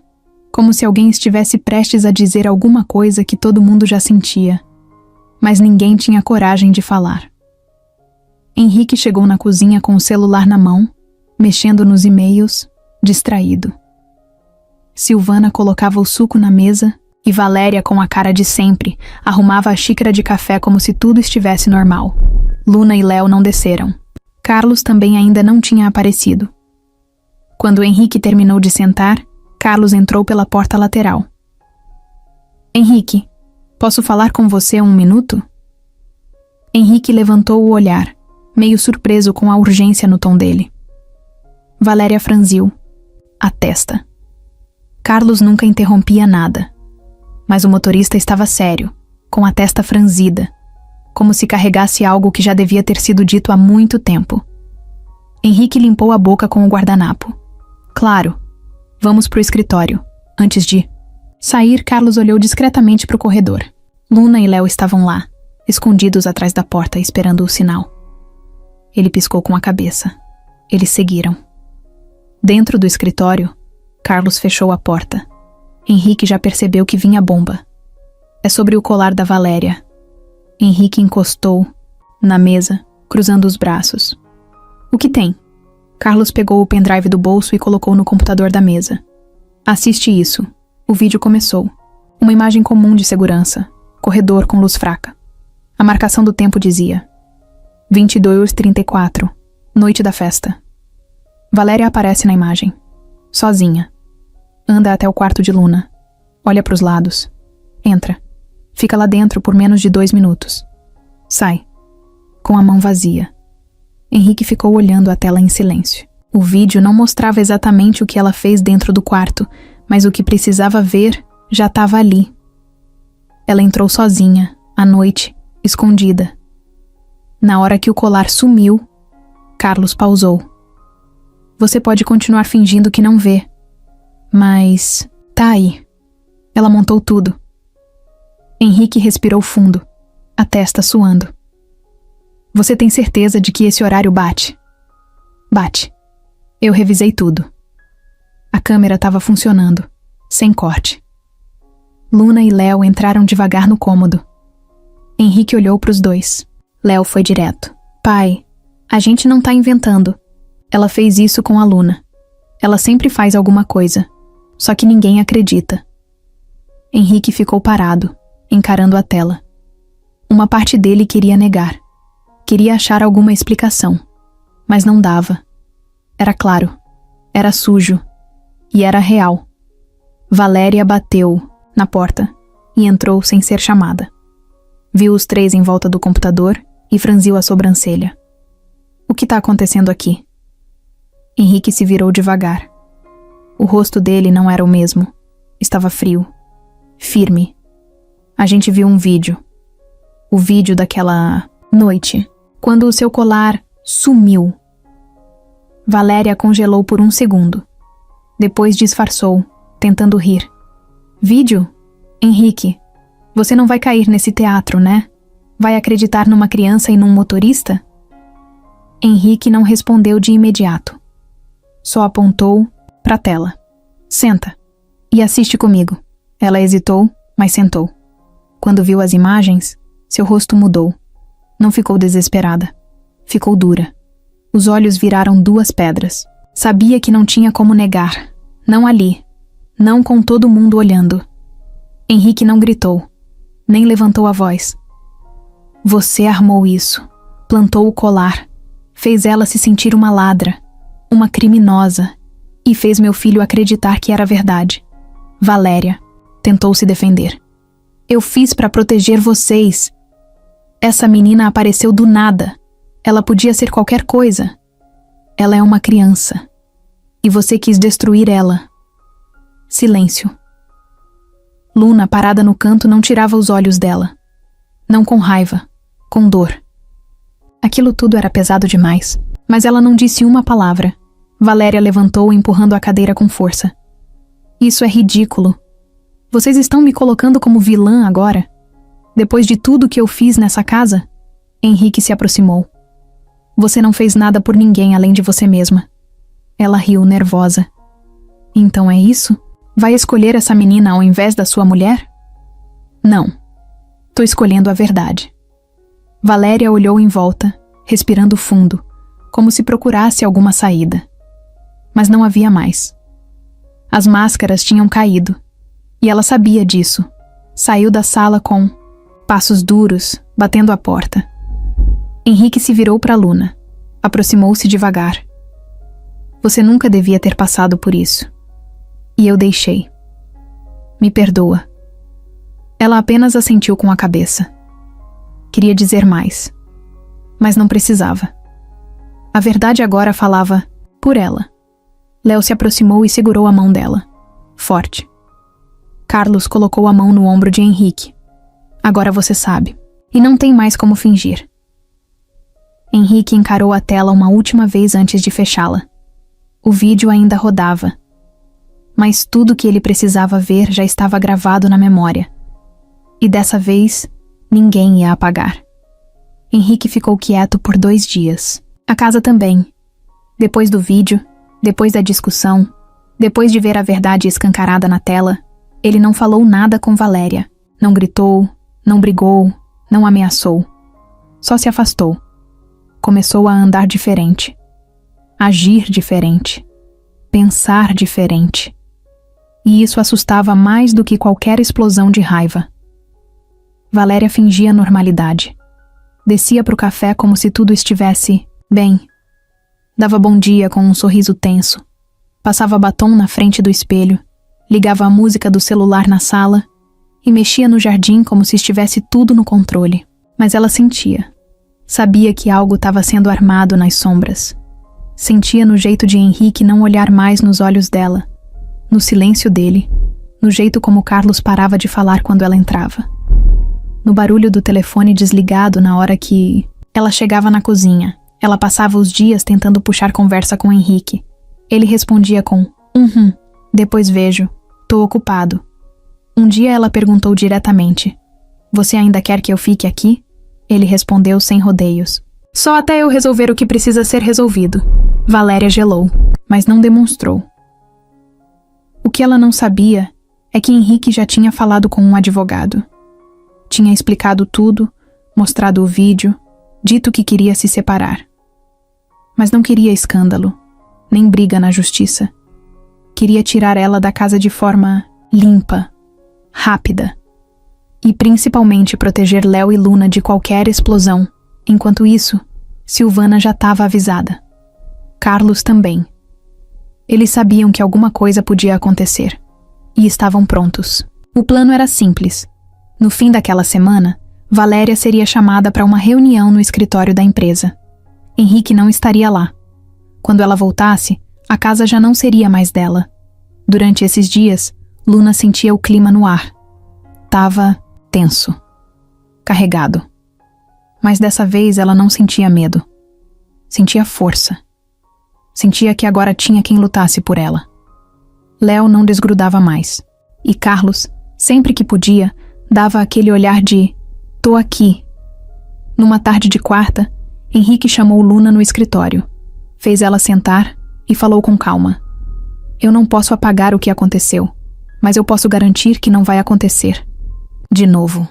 [SPEAKER 1] como se alguém estivesse prestes a dizer alguma coisa que todo mundo já sentia, mas ninguém tinha coragem de falar. Henrique chegou na cozinha com o celular na mão, mexendo nos e-mails, distraído. Silvana colocava o suco na mesa e Valéria, com a cara de sempre, arrumava a xícara de café como se tudo estivesse normal. Luna e Léo não desceram. Carlos também ainda não tinha aparecido. Quando Henrique terminou de sentar, Carlos entrou pela porta lateral. Henrique, posso falar com você 1 minuto? Henrique levantou o olhar, meio surpreso com a urgência no tom dele. Valéria franziu a testa. Carlos nunca interrompia nada, mas o motorista estava sério, com a testa franzida, como se carregasse algo que já devia ter sido dito há muito tempo. Henrique limpou a boca com o guardanapo. Claro, vamos pro escritório. Antes de sair, Carlos olhou discretamente pro corredor. Luna e Léo estavam lá, escondidos atrás da porta, esperando o sinal. Ele piscou com a cabeça. Eles seguiram. Dentro do escritório, Carlos fechou a porta. Henrique já percebeu que vinha bomba. É sobre o colar da Valéria. Henrique encostou na mesa, cruzando os braços. O que tem? Carlos pegou o pendrive do bolso e colocou no computador da mesa. Assiste isso. O vídeo começou. Uma imagem comum de segurança. Corredor com luz fraca. A marcação do tempo dizia 22h34, noite da festa. Valéria aparece na imagem. Sozinha. Anda até o quarto de Luna. Olha para os lados. Entra. Fica lá dentro por menos de 2 minutos. Sai. Com a mão vazia. Henrique ficou olhando a tela em silêncio. O vídeo não mostrava exatamente o que ela fez dentro do quarto, mas o que precisava ver já estava ali. Ela entrou sozinha, à noite, escondida. Na hora que o colar sumiu, Carlos pausou. Você pode continuar fingindo que não vê. Mas tá aí. Ela montou tudo. Henrique respirou fundo, a testa suando. Você tem certeza de que esse horário bate? Bate. Eu revisei tudo. A câmera estava funcionando, sem corte. Luna e Léo entraram devagar no cômodo. Henrique olhou para os dois. Léo foi direto. Pai, a gente não tá inventando. Ela fez isso com a Luna. Ela sempre faz alguma coisa. Só que ninguém acredita. Henrique ficou parado, encarando a tela. Uma parte dele queria negar. Queria achar alguma explicação. Mas não dava. Era claro. Era sujo. E era real. Valéria bateu na porta e entrou sem ser chamada. Viu os 3 em volta do computador e franziu a sobrancelha. O que está acontecendo aqui? Henrique se virou devagar. O rosto dele não era o mesmo. Estava frio. Firme. A gente viu um vídeo. O vídeo daquela noite, quando o seu colar sumiu. Valéria congelou por 1 segundo. Depois disfarçou, tentando rir. Vídeo? Henrique, você não vai cair nesse teatro, né? Vai acreditar numa criança e num motorista? Henrique não respondeu de imediato. Só apontou para a tela. Senta e assiste comigo. Ela hesitou, mas sentou. Quando viu as imagens, seu rosto mudou. Não ficou desesperada. Ficou dura. Os olhos viraram 2 pedras. Sabia que não tinha como negar. Não ali. Não com todo mundo olhando. Henrique não gritou. Nem levantou a voz. Você armou isso. Plantou o colar. Fez ela se sentir uma ladra. Uma criminosa. E fez meu filho acreditar que era verdade. Valéria tentou se defender. Eu fiz para proteger vocês. Essa menina apareceu do nada. Ela podia ser qualquer coisa. Ela é uma criança. E você quis destruir ela. Silêncio. Luna, parada no canto, não tirava os olhos dela. Não com raiva, com dor. Aquilo tudo era pesado demais, mas ela não disse uma palavra. Valéria levantou, empurrando a cadeira com força. Isso é ridículo. Vocês estão me colocando como vilã agora? Depois de tudo que eu fiz nessa casa? Henrique se aproximou. Você não fez nada por ninguém além de você mesma. Ela riu, nervosa. Então é isso? Vai escolher essa menina ao invés da sua mulher? Não. Tô escolhendo a verdade. Valéria olhou em volta, respirando fundo, como se procurasse alguma saída. Mas não havia mais. As máscaras tinham caído, e ela sabia disso. Saiu da sala com passos duros, batendo a porta. Henrique se virou para Luna. Aproximou-se devagar. Você nunca devia ter passado por isso. E eu deixei. Me perdoa. Ela apenas assentiu com a cabeça. Queria dizer mais, mas não precisava. A verdade agora falava por ela. Léo se aproximou e segurou a mão dela. Forte. Carlos colocou a mão no ombro de Henrique. Agora você sabe. E não tem mais como fingir. Henrique encarou a tela uma última vez antes de fechá-la. O vídeo ainda rodava. Mas tudo que ele precisava ver já estava gravado na memória. E dessa vez, ninguém ia apagar. Henrique ficou quieto por 2 dias. A casa também. Depois do vídeo, depois da discussão, depois de ver a verdade escancarada na tela, ele não falou nada com Valéria. Não gritou, não brigou, não ameaçou. Só se afastou. Começou a andar diferente. Agir diferente. Pensar diferente. E isso assustava mais do que qualquer explosão de raiva. Valéria fingia normalidade. Descia para o café como se tudo estivesse bem. Dava bom dia com um sorriso tenso. Passava batom na frente do espelho. Ligava a música do celular na sala e mexia no jardim como se estivesse tudo no controle. Mas ela sentia. Sabia que algo estava sendo armado nas sombras. Sentia no jeito de Henrique não olhar mais nos olhos dela, no silêncio dele, no jeito como Carlos parava de falar quando ela entrava. No barulho do telefone desligado na hora que ela chegava na cozinha. Ela passava os dias tentando puxar conversa com Henrique. Ele respondia com depois vejo, tô ocupado. Um dia ela perguntou diretamente: você ainda quer que eu fique aqui? Ele respondeu sem rodeios: só até eu resolver o que precisa ser resolvido. Valéria gelou, mas não demonstrou. O que ela não sabia é que Henrique já tinha falado com um advogado. Tinha explicado tudo, mostrado o vídeo, dito que queria se separar. Mas não queria escândalo, nem briga na justiça. Queria tirar ela da casa de forma limpa, rápida. E principalmente proteger Léo e Luna de qualquer explosão. Enquanto isso, Silvana já estava avisada. Carlos também. Eles sabiam que alguma coisa podia acontecer. E estavam prontos. O plano era simples. No fim daquela semana, Valéria seria chamada para uma reunião no escritório da empresa. Henrique não estaria lá. Quando ela voltasse, a casa já não seria mais dela. Durante esses dias, Luna sentia o clima no ar. Tava tenso. Carregado. Mas dessa vez ela não sentia medo. Sentia força. Sentia que agora tinha quem lutasse por ela. Léo não desgrudava mais. E Carlos, sempre que podia, dava aquele olhar de tô aqui. Numa tarde de quarta, Henrique chamou Luna no escritório. Fez ela sentar e falou com calma. Eu não posso apagar o que aconteceu, mas eu posso garantir que não vai acontecer. De novo.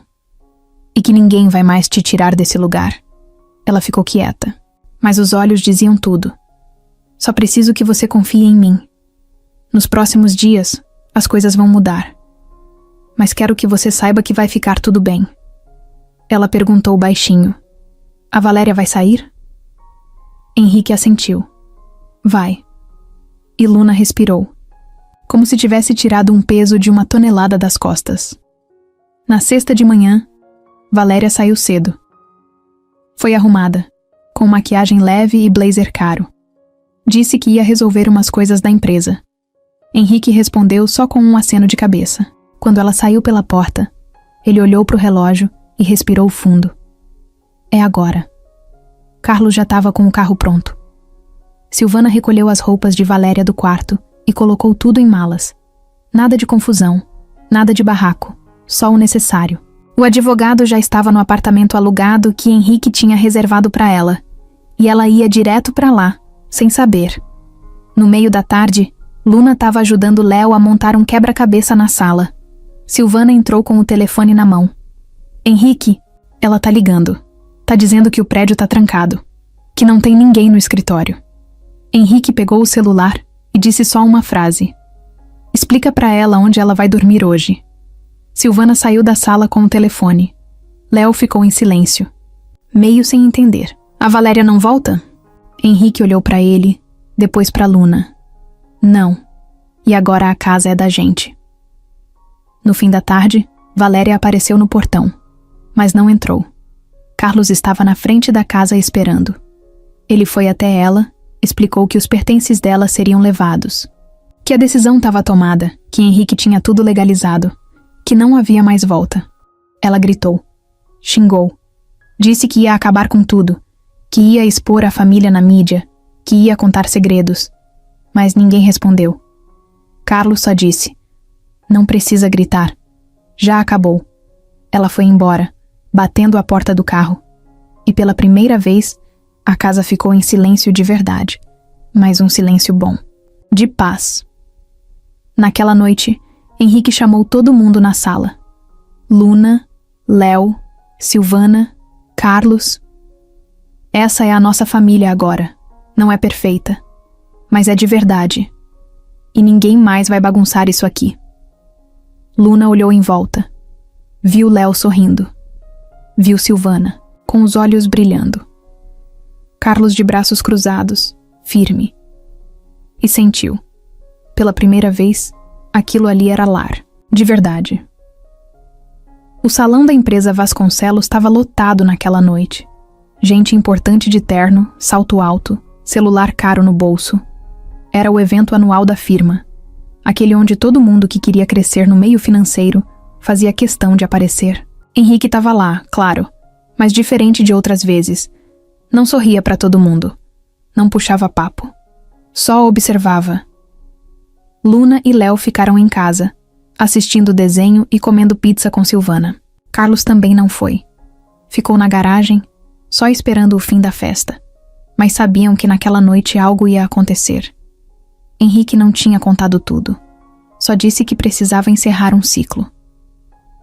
[SPEAKER 1] E que ninguém vai mais te tirar desse lugar. Ela ficou quieta, mas os olhos diziam tudo. Só preciso que você confie em mim. Nos próximos dias, as coisas vão mudar. Mas quero que você saiba que vai ficar tudo bem. Ela perguntou baixinho. A Valéria vai sair? Henrique assentiu. Vai. E Luna respirou, como se tivesse tirado um peso de 1 tonelada das costas. Na sexta de manhã, Valéria saiu cedo. Foi arrumada, com maquiagem leve e blazer caro. Disse que ia resolver umas coisas da empresa. Henrique respondeu só com um aceno de cabeça. Quando ela saiu pela porta, ele olhou para o relógio e respirou fundo. É agora. Carlos já estava com o carro pronto. Silvana recolheu as roupas de Valéria do quarto e colocou tudo em malas. Nada de confusão, nada de barraco, só o necessário. O advogado já estava no apartamento alugado que Henrique tinha reservado para ela, e ela ia direto para lá, sem saber. No meio da tarde, Luna estava ajudando Léo a montar um quebra-cabeça na sala. Silvana entrou com o telefone na mão. Henrique, ela tá ligando. Tá dizendo que o prédio tá trancado, que não tem ninguém no escritório. Henrique pegou o celular e disse só uma frase. Explica pra ela onde ela vai dormir hoje. Silvana saiu da sala com o telefone. Léo ficou em silêncio, meio sem entender. A Valéria não volta? Henrique olhou pra ele, depois pra Luna. Não. E agora a casa é da gente. No fim da tarde, Valéria apareceu no portão, mas não entrou. Carlos estava na frente da casa esperando. Ele foi até ela, explicou que os pertences dela seriam levados, que a decisão estava tomada, que Henrique tinha tudo legalizado, que não havia mais volta. Ela gritou, xingou, disse que ia acabar com tudo, que ia expor a família na mídia, que ia contar segredos, mas ninguém respondeu. Carlos só disse, não precisa gritar, já acabou. Ela foi embora, batendo a porta do carro, e pela primeira vez, a casa ficou em silêncio de verdade, mas um silêncio bom, de paz. Naquela noite, Henrique chamou todo mundo na sala. Luna, Léo, Silvana, Carlos. Essa é a nossa família agora. Não é perfeita, mas é de verdade. E ninguém mais vai bagunçar isso aqui. Luna olhou em volta. Viu Léo sorrindo. Viu Silvana, com os olhos brilhando. Carlos de braços cruzados, firme. E sentiu. Pela primeira vez, aquilo ali era lar, de verdade. O salão da empresa Vasconcelos estava lotado naquela noite. Gente importante de terno, salto alto, celular caro no bolso. Era o evento anual da firma. Aquele onde todo mundo que queria crescer no meio financeiro fazia questão de aparecer. Henrique estava lá, claro, mas diferente de outras vezes. Não sorria para todo mundo. Não puxava papo. Só observava. Luna e Léo ficaram em casa, assistindo desenho e comendo pizza com Silvana. Carlos também não foi. Ficou na garagem, só esperando o fim da festa. Mas sabiam que naquela noite algo ia acontecer. Henrique não tinha contado tudo. Só disse que precisava encerrar um ciclo.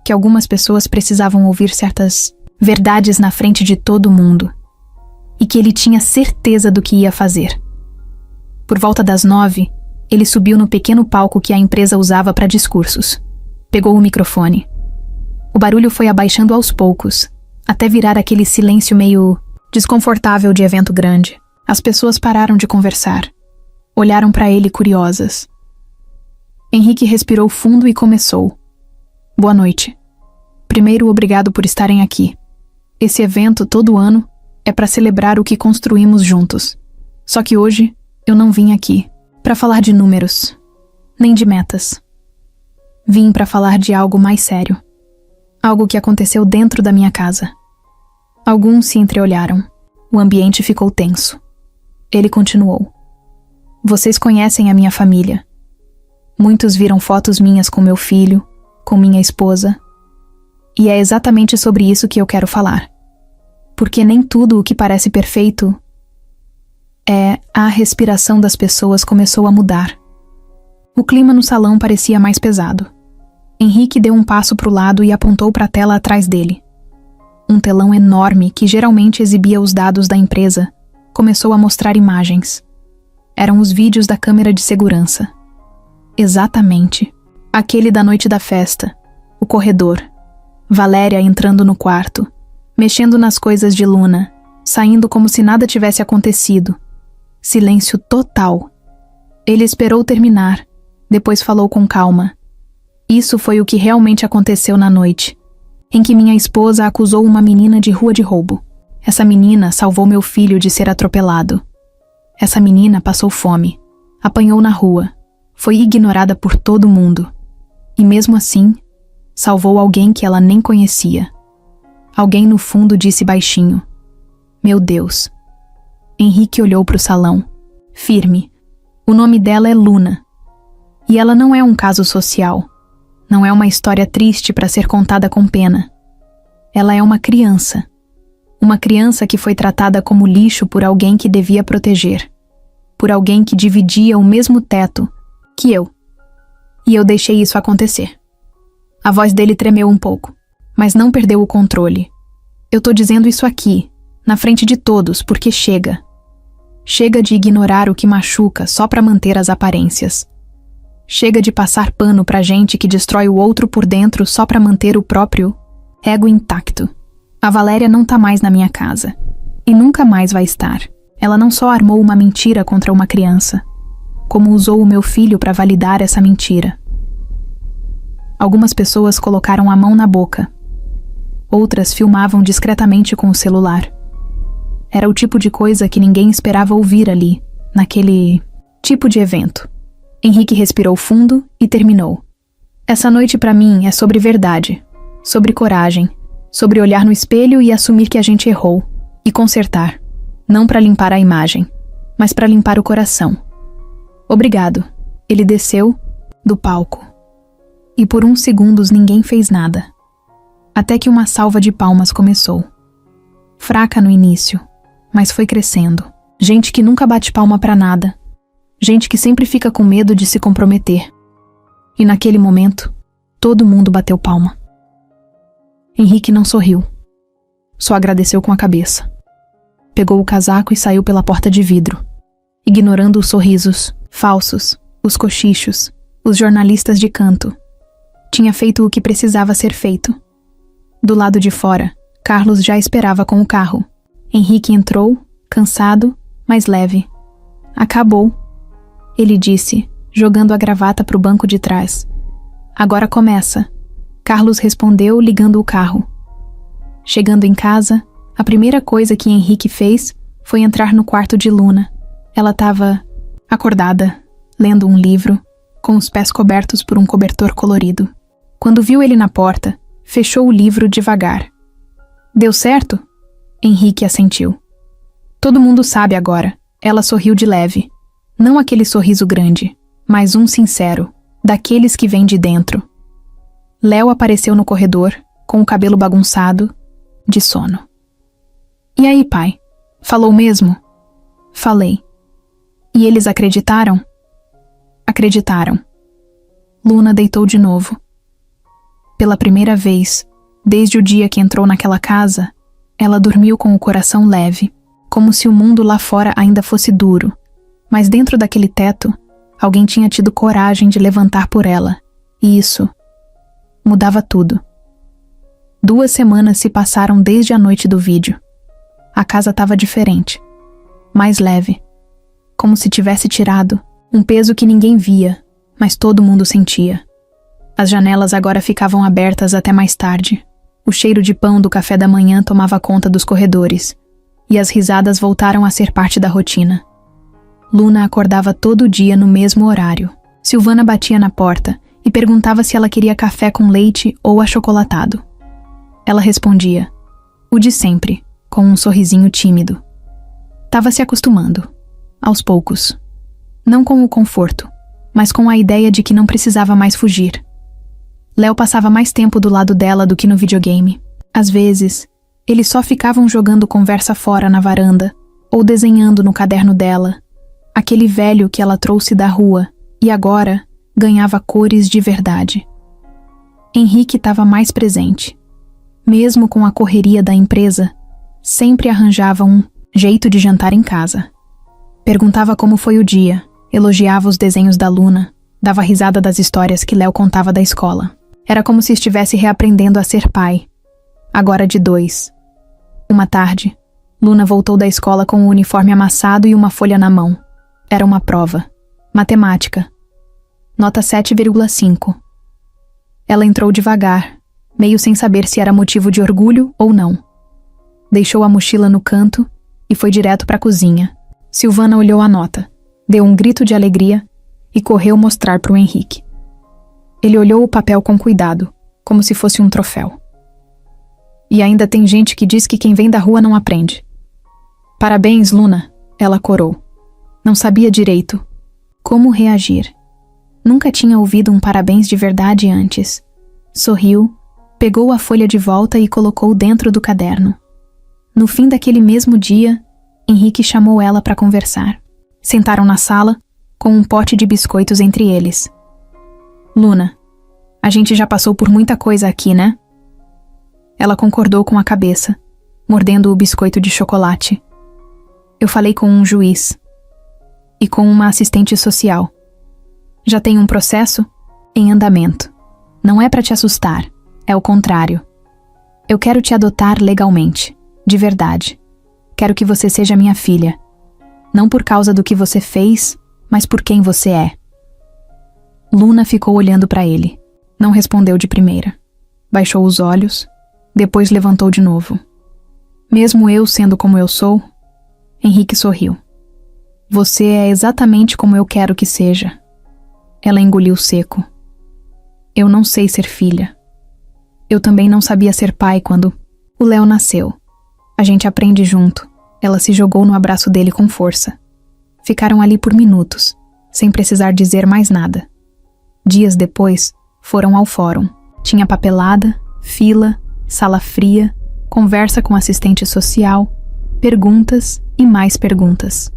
[SPEAKER 1] Que algumas pessoas precisavam ouvir certas verdades na frente de todo mundo. E que ele tinha certeza do que ia fazer. Por volta das 9, ele subiu no pequeno palco que a empresa usava para discursos. Pegou o microfone. O barulho foi abaixando aos poucos, até virar aquele silêncio meio desconfortável de evento grande. As pessoas pararam de conversar. Olharam para ele curiosas. Henrique respirou fundo e começou. Boa noite. Primeiro, obrigado por estarem aqui. Esse evento, todo ano, é para celebrar o que construímos juntos. Só que hoje, eu não vim aqui para falar de números, nem de metas. Vim para falar de algo mais sério. Algo que aconteceu dentro da minha casa. Alguns se entreolharam. O ambiente ficou tenso. Ele continuou. Vocês conhecem a minha família. Muitos viram fotos minhas com meu filho, com minha esposa. E é exatamente sobre isso que eu quero falar. Porque nem tudo o que parece perfeito a respiração das pessoas começou a mudar. O clima no salão parecia mais pesado. Henrique deu um passo para o lado e apontou para a tela atrás dele. Um telão enorme que geralmente exibia os dados da empresa começou a mostrar imagens. Eram os vídeos da câmera de segurança. Exatamente. Aquele da noite da festa. O corredor. Valéria entrando no quarto, mexendo nas coisas de Luna, saindo como se nada tivesse acontecido. Silêncio total. Ele esperou terminar, depois falou com calma. Isso foi o que realmente aconteceu na noite, em que minha esposa acusou uma menina de rua de roubo. Essa menina salvou meu filho de ser atropelado. Essa menina passou fome, apanhou na rua, foi ignorada por todo mundo. E mesmo assim, salvou alguém que ela nem conhecia. Alguém no fundo disse baixinho: Meu Deus. Henrique olhou para o salão, firme. O nome dela é Luna. E ela não é um caso social. Não é uma história triste para ser contada com pena. Ela é uma criança. Uma criança que foi tratada como lixo por alguém que devia proteger. Por alguém que dividia o mesmo teto que eu. E eu deixei isso acontecer. A voz dele tremeu um pouco, mas não perdeu o controle. Eu tô dizendo isso aqui, na frente de todos, porque chega. Chega de ignorar o que machuca só pra manter as aparências. Chega de passar pano pra gente que destrói o outro por dentro só pra manter o próprio ego intacto. A Valéria não tá mais na minha casa. E nunca mais vai estar. Ela não só armou uma mentira contra uma criança, como usou o meu filho pra validar essa mentira. Algumas pessoas colocaram a mão na boca. Outras filmavam discretamente com o celular. Era o tipo de coisa que ninguém esperava ouvir ali, naquele tipo de evento. Henrique respirou fundo e terminou. Essa noite pra mim é sobre verdade, sobre coragem, sobre olhar no espelho e assumir que a gente errou, e consertar, não pra limpar a imagem, mas pra limpar o coração. Obrigado. Ele desceu do palco. E por uns segundos ninguém fez nada. Até que uma salva de palmas começou. Fraca no início, mas foi crescendo. Gente que nunca bate palma pra nada. Gente que sempre fica com medo de se comprometer. E naquele momento, todo mundo bateu palma. Henrique não sorriu. Só agradeceu com a cabeça. Pegou o casaco e saiu pela porta de vidro, ignorando os sorrisos falsos, os cochichos, os jornalistas de canto. Tinha feito o que precisava ser feito. Do lado de fora, Carlos já esperava com o carro. Henrique entrou, cansado, mas leve. Acabou, ele disse, jogando a gravata para o banco de trás. Agora começa. Carlos respondeu, ligando o carro. Chegando em casa, a primeira coisa que Henrique fez foi entrar no quarto de Luna. Ela estava acordada, lendo um livro, com os pés cobertos por um cobertor colorido. Quando viu ele na porta, fechou o livro devagar. Deu certo? Henrique assentiu. Todo mundo sabe agora. Ela sorriu de leve. Não aquele sorriso grande, mas um sincero, daqueles que vêm de dentro. Léo apareceu no corredor, com o cabelo bagunçado, de sono. E aí, pai? Falou mesmo? Falei. E eles acreditaram? Acreditaram. Luna deitou de novo. Pela primeira vez, desde o dia que entrou naquela casa, ela dormiu com o coração leve, como se o mundo lá fora ainda fosse duro. Mas dentro daquele teto, alguém tinha tido coragem de levantar por ela, e isso mudava tudo. 2 semanas se passaram desde a noite do vídeo. A casa estava diferente, mais leve, como se tivesse tirado um peso que ninguém via, mas todo mundo sentia. As janelas agora ficavam abertas até mais tarde. O cheiro de pão do café da manhã tomava conta dos corredores, e as risadas voltaram a ser parte da rotina. Luna acordava todo dia no mesmo horário. Silvana batia na porta e perguntava se ela queria café com leite ou achocolatado. Ela respondia, o de sempre, com um sorrisinho tímido. Tava se acostumando, aos poucos. Não com o conforto, mas com a ideia de que não precisava mais fugir. Léo passava mais tempo do lado dela do que no videogame. Às vezes, eles só ficavam jogando conversa fora na varanda, ou desenhando no caderno dela, aquele velho que ela trouxe da rua e agora ganhava cores de verdade. Henrique estava mais presente. Mesmo com a correria da empresa, sempre arranjava um jeito de jantar em casa. Perguntava como foi o dia, elogiava os desenhos da Luna, dava risada das histórias que Léo contava da escola. Era como se estivesse reaprendendo a ser pai, agora de 2. Uma tarde, Luna voltou da escola com o uniforme amassado e uma folha na mão. Era uma prova. Matemática. Nota 7,5. Ela entrou devagar, meio sem saber se era motivo de orgulho ou não. Deixou a mochila no canto e foi direto para a cozinha. Silvana olhou a nota, deu um grito de alegria e correu mostrar para o Henrique. Ele olhou o papel com cuidado, como se fosse um troféu. E ainda tem gente que diz que quem vem da rua não aprende. Parabéns, Luna, ela corou. Não sabia direito como reagir. Nunca tinha ouvido um parabéns de verdade antes. Sorriu, pegou a folha de volta e colocou dentro do caderno. No fim daquele mesmo dia, Henrique chamou ela para conversar. Sentaram na sala, com um pote de biscoitos entre eles. Luna, a gente já passou por muita coisa aqui, né? Ela concordou com a cabeça, mordendo o biscoito de chocolate. Eu falei com um juiz e com uma assistente social. Já tem um processo em andamento. Não é para te assustar, é o contrário. Eu quero te adotar legalmente, de verdade. Quero que você seja minha filha. Não por causa do que você fez, mas por quem você é. Luna ficou olhando para ele. Não respondeu de primeira. Baixou os olhos, depois levantou de novo. Mesmo eu sendo como eu sou, Henrique sorriu. Você é exatamente como eu quero que seja. Ela engoliu seco. Eu não sei ser filha. Eu também não sabia ser pai quando o Léo nasceu. A gente aprende junto. Ela se jogou no abraço dele com força. Ficaram ali por minutos, sem precisar dizer mais nada. Dias depois, foram ao fórum. Tinha papelada, fila, sala fria, conversa com assistente social, perguntas e mais perguntas.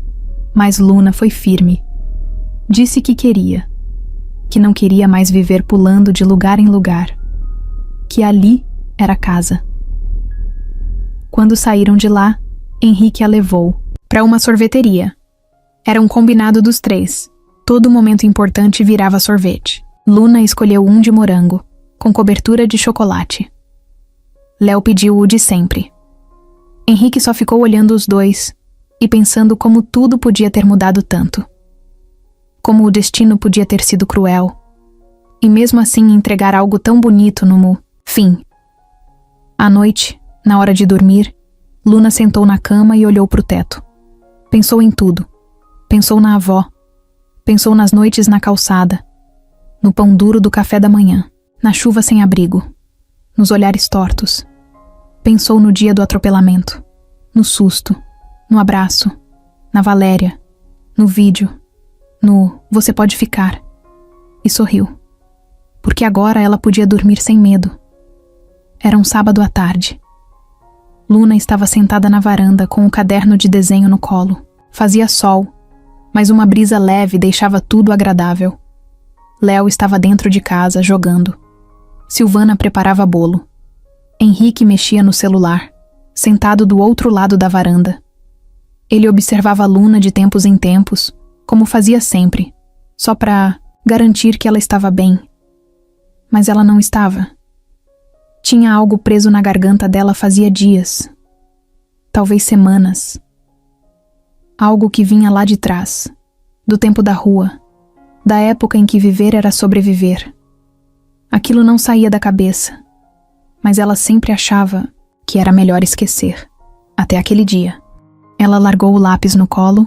[SPEAKER 1] Mas Luna foi firme. Disse que queria. Que não queria mais viver pulando de lugar em lugar. Que ali era casa. Quando saíram de lá, Henrique a levou para uma sorveteria. Era um combinado dos três. Todo momento importante virava sorvete. Luna escolheu um de morango, com cobertura de chocolate. Léo pediu o de sempre. Henrique só ficou olhando os dois e pensando como tudo podia ter mudado tanto. Como o destino podia ter sido cruel. E mesmo assim entregar algo tão bonito no fim. À noite, na hora de dormir, Luna sentou na cama e olhou pro teto. Pensou em tudo. Pensou na avó. Pensou nas noites na calçada. No pão duro do café da manhã. Na chuva sem abrigo. Nos olhares tortos. Pensou no dia do atropelamento. No susto. No abraço. Na Valéria. No vídeo. No "você pode ficar". E sorriu. Porque agora ela podia dormir sem medo. Era um sábado à tarde. Luna estava sentada na varanda com o caderno de desenho no colo. Fazia sol, mas uma brisa leve deixava tudo agradável. Léo estava dentro de casa, jogando. Silvana preparava bolo. Henrique mexia no celular, sentado do outro lado da varanda. Ele observava Luna de tempos em tempos, como fazia sempre, só para garantir que ela estava bem. Mas ela não estava. Tinha algo preso na garganta dela fazia dias, talvez semanas. Algo que vinha lá de trás, do tempo da rua, da época em que viver era sobreviver. Aquilo não saía da cabeça, mas ela sempre achava que era melhor esquecer, até aquele dia. Ela largou o lápis no colo,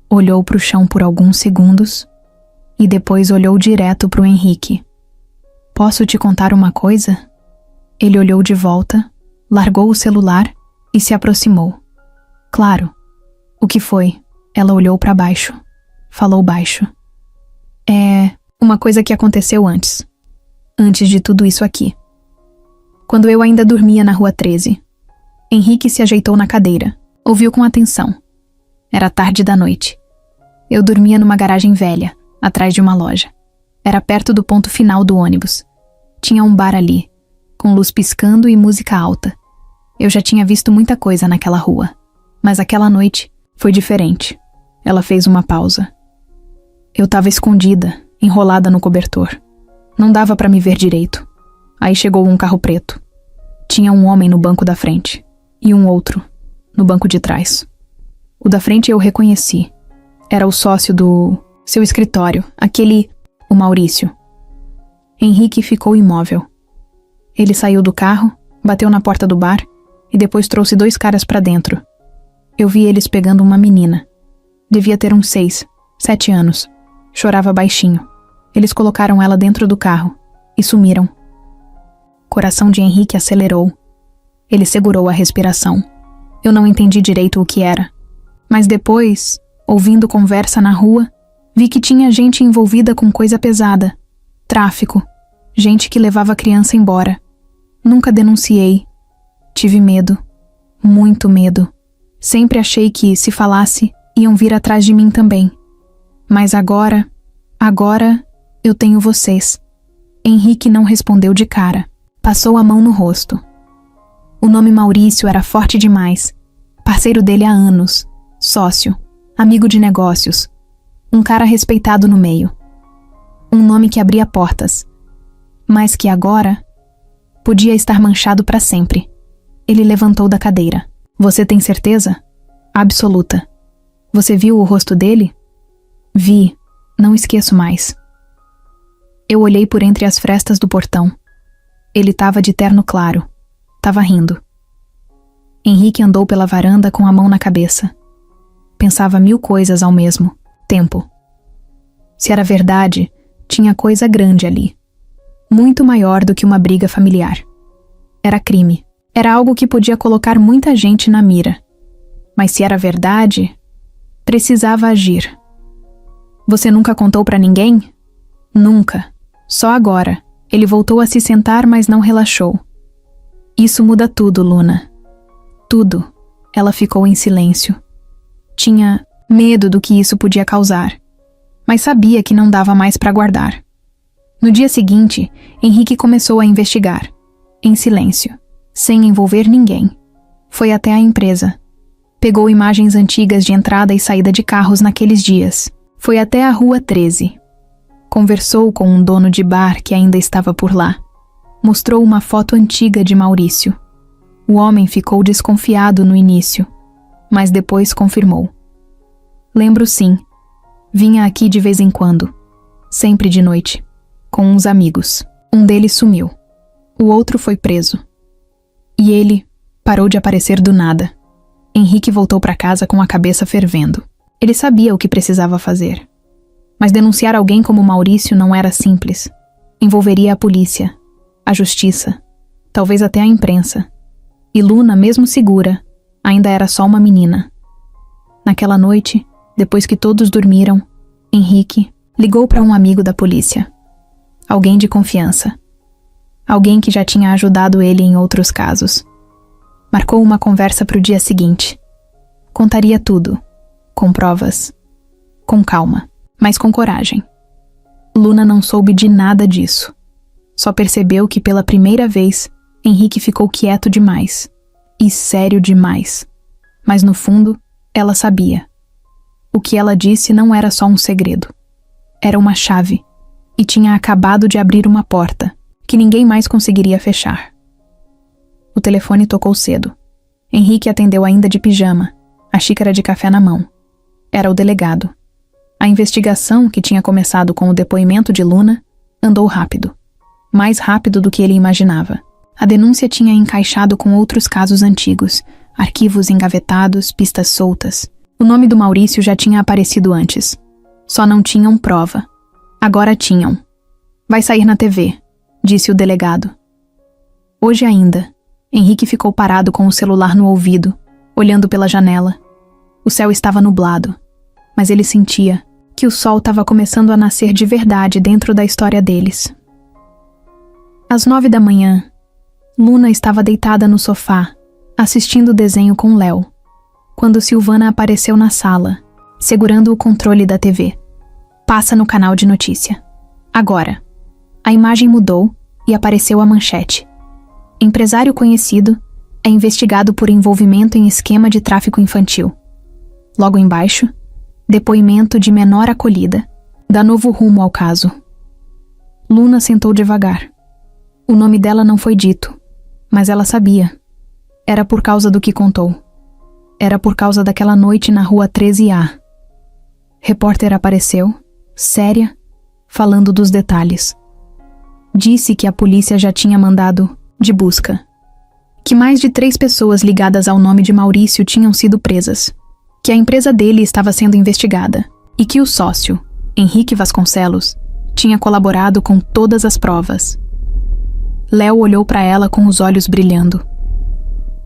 [SPEAKER 1] olhou para o chão por alguns segundos e depois olhou direto para o Henrique. Posso te contar uma coisa? Ele olhou de volta, largou o celular e se aproximou. Claro. O que foi? Ela olhou para baixo. Falou baixo. É uma coisa que aconteceu antes. Antes de tudo isso aqui. Quando eu ainda dormia na Rua 13. Henrique se ajeitou na cadeira. Ouviu com atenção. Era tarde da noite. Eu dormia numa garagem velha, atrás de uma loja. Era perto do ponto final do ônibus. Tinha um bar ali, com luz piscando e música alta. Eu já tinha visto muita coisa naquela rua, mas aquela noite foi diferente. Ela fez uma pausa. Eu estava escondida, enrolada no cobertor. Não dava para me ver direito. Aí chegou um carro preto. Tinha um homem no banco da frente e um outro no banco de trás. O da frente eu reconheci. Era o sócio do seu escritório, o Maurício. Henrique ficou imóvel. Ele saiu do carro, bateu na porta do bar e depois trouxe 2 caras pra dentro. Eu vi eles pegando uma menina. Devia ter uns 6, 7 anos. Chorava baixinho. Eles colocaram ela dentro do carro e sumiram. O coração de Henrique acelerou. Ele segurou a respiração. Eu não entendi direito o que era. Mas depois, ouvindo conversa na rua, vi que tinha gente envolvida com coisa pesada. Tráfico. Gente que levava a criança embora. Nunca denunciei. Tive medo. Muito medo. Sempre achei que, se falasse, iam vir atrás de mim também. Mas agora eu tenho vocês. Henrique não respondeu de cara. Passou a mão no rosto. O nome Maurício era forte demais. Parceiro dele há anos. Sócio. Amigo de negócios. Um cara respeitado no meio. Um nome que abria portas. Mas que agora podia estar manchado para sempre. Ele levantou da cadeira. Você tem certeza? Absoluta. Você viu o rosto dele? Vi. Não esqueço mais. Eu olhei por entre as frestas do portão. Ele estava de terno claro. Tava rindo. Henrique andou pela varanda com a mão na cabeça. Pensava 1000 coisas ao mesmo tempo. Se era verdade, tinha coisa grande ali. Muito maior do que uma briga familiar. Era crime. Era algo que podia colocar muita gente na mira. Mas se era verdade, precisava agir. Você nunca contou pra ninguém? Nunca. Só agora. Ele voltou a se sentar, mas não relaxou. Isso muda tudo, Luna. Tudo. Ela ficou em silêncio. Tinha medo do que isso podia causar, mas sabia que não dava mais pra guardar. No dia seguinte, Henrique começou a investigar, em silêncio, sem envolver ninguém. Foi até a empresa. Pegou imagens antigas de entrada e saída de carros naqueles dias. Foi até a Rua 13. Conversou com um dono de bar que ainda estava por lá. Mostrou uma foto antiga de Maurício. O homem ficou desconfiado no início, mas depois confirmou. Lembro sim. Vinha aqui de vez em quando, sempre de noite, com uns amigos. Um deles sumiu. O outro foi preso. E ele parou de aparecer do nada. Henrique voltou para casa com a cabeça fervendo. Ele sabia o que precisava fazer. Mas denunciar alguém como Maurício não era simples. Envolveria a polícia, a justiça, talvez até a imprensa. E Luna, mesmo segura, ainda era só uma menina. Naquela noite, depois que todos dormiram, Henrique ligou para um amigo da polícia. Alguém de confiança. Alguém que já tinha ajudado ele em outros casos. Marcou uma conversa para o dia seguinte. Contaria tudo, com provas, com calma, mas com coragem. Luna não soube de nada disso. Só percebeu que pela primeira vez, Henrique ficou quieto demais. E sério demais. Mas no fundo, ela sabia. O que ela disse não era só um segredo. Era uma chave. E tinha acabado de abrir uma porta, que ninguém mais conseguiria fechar. O telefone tocou cedo. Henrique atendeu ainda de pijama, a xícara de café na mão. Era o delegado. A investigação, que tinha começado com o depoimento de Luna, andou rápido. Mais rápido do que ele imaginava. A denúncia tinha encaixado com outros casos antigos, arquivos engavetados, pistas soltas. O nome do Maurício já tinha aparecido antes. Só não tinham prova. Agora tinham. Vai sair na TV, disse o delegado. Hoje ainda, Henrique ficou parado com o celular no ouvido, olhando pela janela. O céu estava nublado, mas ele sentia que o sol estava começando a nascer de verdade dentro da história deles. Às 9 da manhã, Luna estava deitada no sofá, assistindo o desenho com Léo, quando Silvana apareceu na sala, segurando o controle da TV. Passa no canal de notícia. Agora. A imagem mudou e apareceu a manchete. Empresário conhecido é investigado por envolvimento em esquema de tráfico infantil. Logo embaixo, depoimento de menor acolhida. Dá novo rumo ao caso. Luna sentou devagar. O nome dela não foi dito, mas ela sabia. Era por causa do que contou. Era por causa daquela noite na Rua 13A. Repórter apareceu, séria, falando dos detalhes. Disse que a polícia já tinha mandado de busca. Que mais de 3 pessoas ligadas ao nome de Maurício tinham sido presas. Que a empresa dele estava sendo investigada. E que o sócio, Henrique Vasconcelos, tinha colaborado com todas as provas. Léo olhou para ela com os olhos brilhando.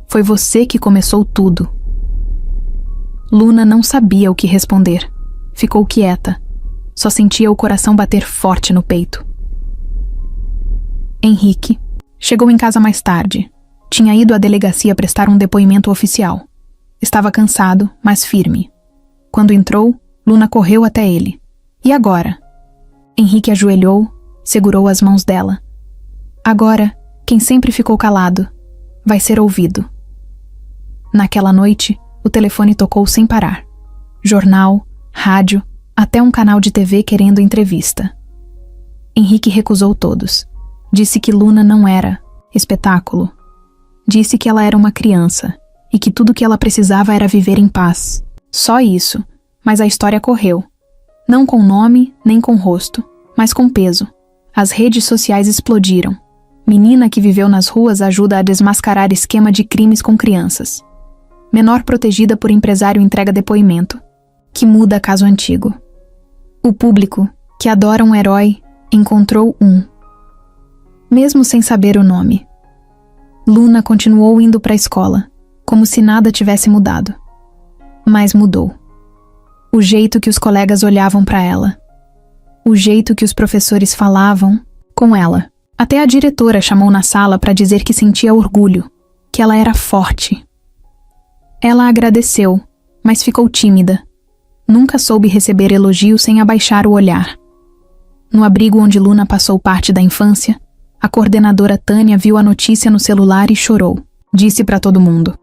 [SPEAKER 1] Foi você que começou tudo. Luna não sabia o que responder. Ficou quieta. Só sentia o coração bater forte no peito. Henrique chegou em casa mais tarde. Tinha ido à delegacia prestar um depoimento oficial. Estava cansado, mas firme. Quando entrou, Luna correu até ele. E agora? Henrique ajoelhou, segurou as mãos dela. Agora, quem sempre ficou calado, vai ser ouvido. Naquela noite, o telefone tocou sem parar. Jornal, rádio, até um canal de TV querendo entrevista. Henrique recusou todos. Disse que Luna não era espetáculo. Disse que ela era uma criança e que tudo que ela precisava era viver em paz. Só isso, mas a história correu. Não com nome, nem com rosto, mas com peso. As redes sociais explodiram. Menina que viveu nas ruas ajuda a desmascarar esquema de crimes com crianças. Menor protegida por empresário entrega depoimento, que muda caso antigo. O público, que adora um herói, encontrou um. Mesmo sem saber o nome. Luna continuou indo para a escola, como se nada tivesse mudado. Mas mudou. O jeito que os colegas olhavam para ela. O jeito que os professores falavam com ela. Até a diretora chamou na sala para dizer que sentia orgulho, que ela era forte. Ela agradeceu, mas ficou tímida. Nunca soube receber elogios sem abaixar o olhar. No abrigo onde Luna passou parte da infância, a coordenadora Tânia viu a notícia no celular e chorou. Disse para todo mundo: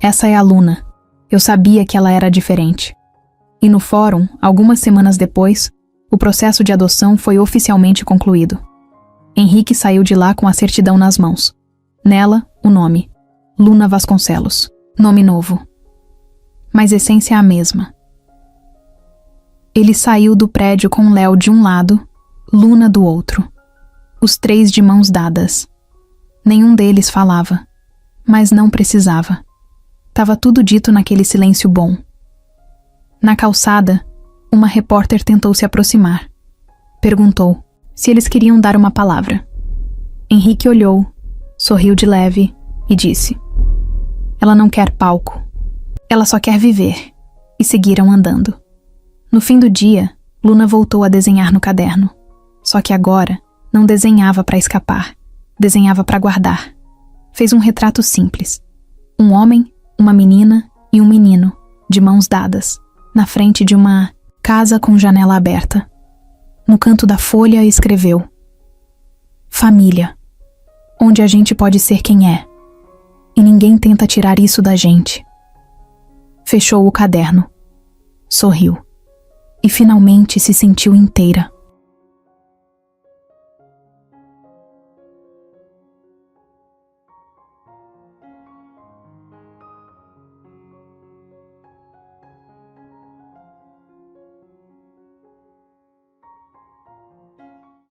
[SPEAKER 1] "Essa é a Luna. Eu sabia que ela era diferente." E no fórum, algumas semanas depois, o processo de adoção foi oficialmente concluído. Henrique saiu de lá com a certidão nas mãos. Nela, o nome: Luna Vasconcelos. Nome novo. Mas essência a mesma. Ele saiu do prédio com Léo de um lado, Luna do outro. Os três de mãos dadas. Nenhum deles falava, mas não precisava. Tava tudo dito naquele silêncio bom. Na calçada, uma repórter tentou se aproximar. Perguntou se eles queriam dar uma palavra. Henrique olhou, sorriu de leve e disse: "Ela não quer palco. Ela só quer viver." E seguiram andando. No fim do dia, Luna voltou a desenhar no caderno. Só que agora, não desenhava para escapar. Desenhava para guardar. Fez um retrato simples. Um homem, uma menina e um menino, de mãos dadas, na frente de uma casa com janela aberta. No canto da folha escreveu: "Família, onde a gente pode ser quem é, e ninguém tenta tirar isso da gente." Fechou o caderno, sorriu, e finalmente se sentiu inteira.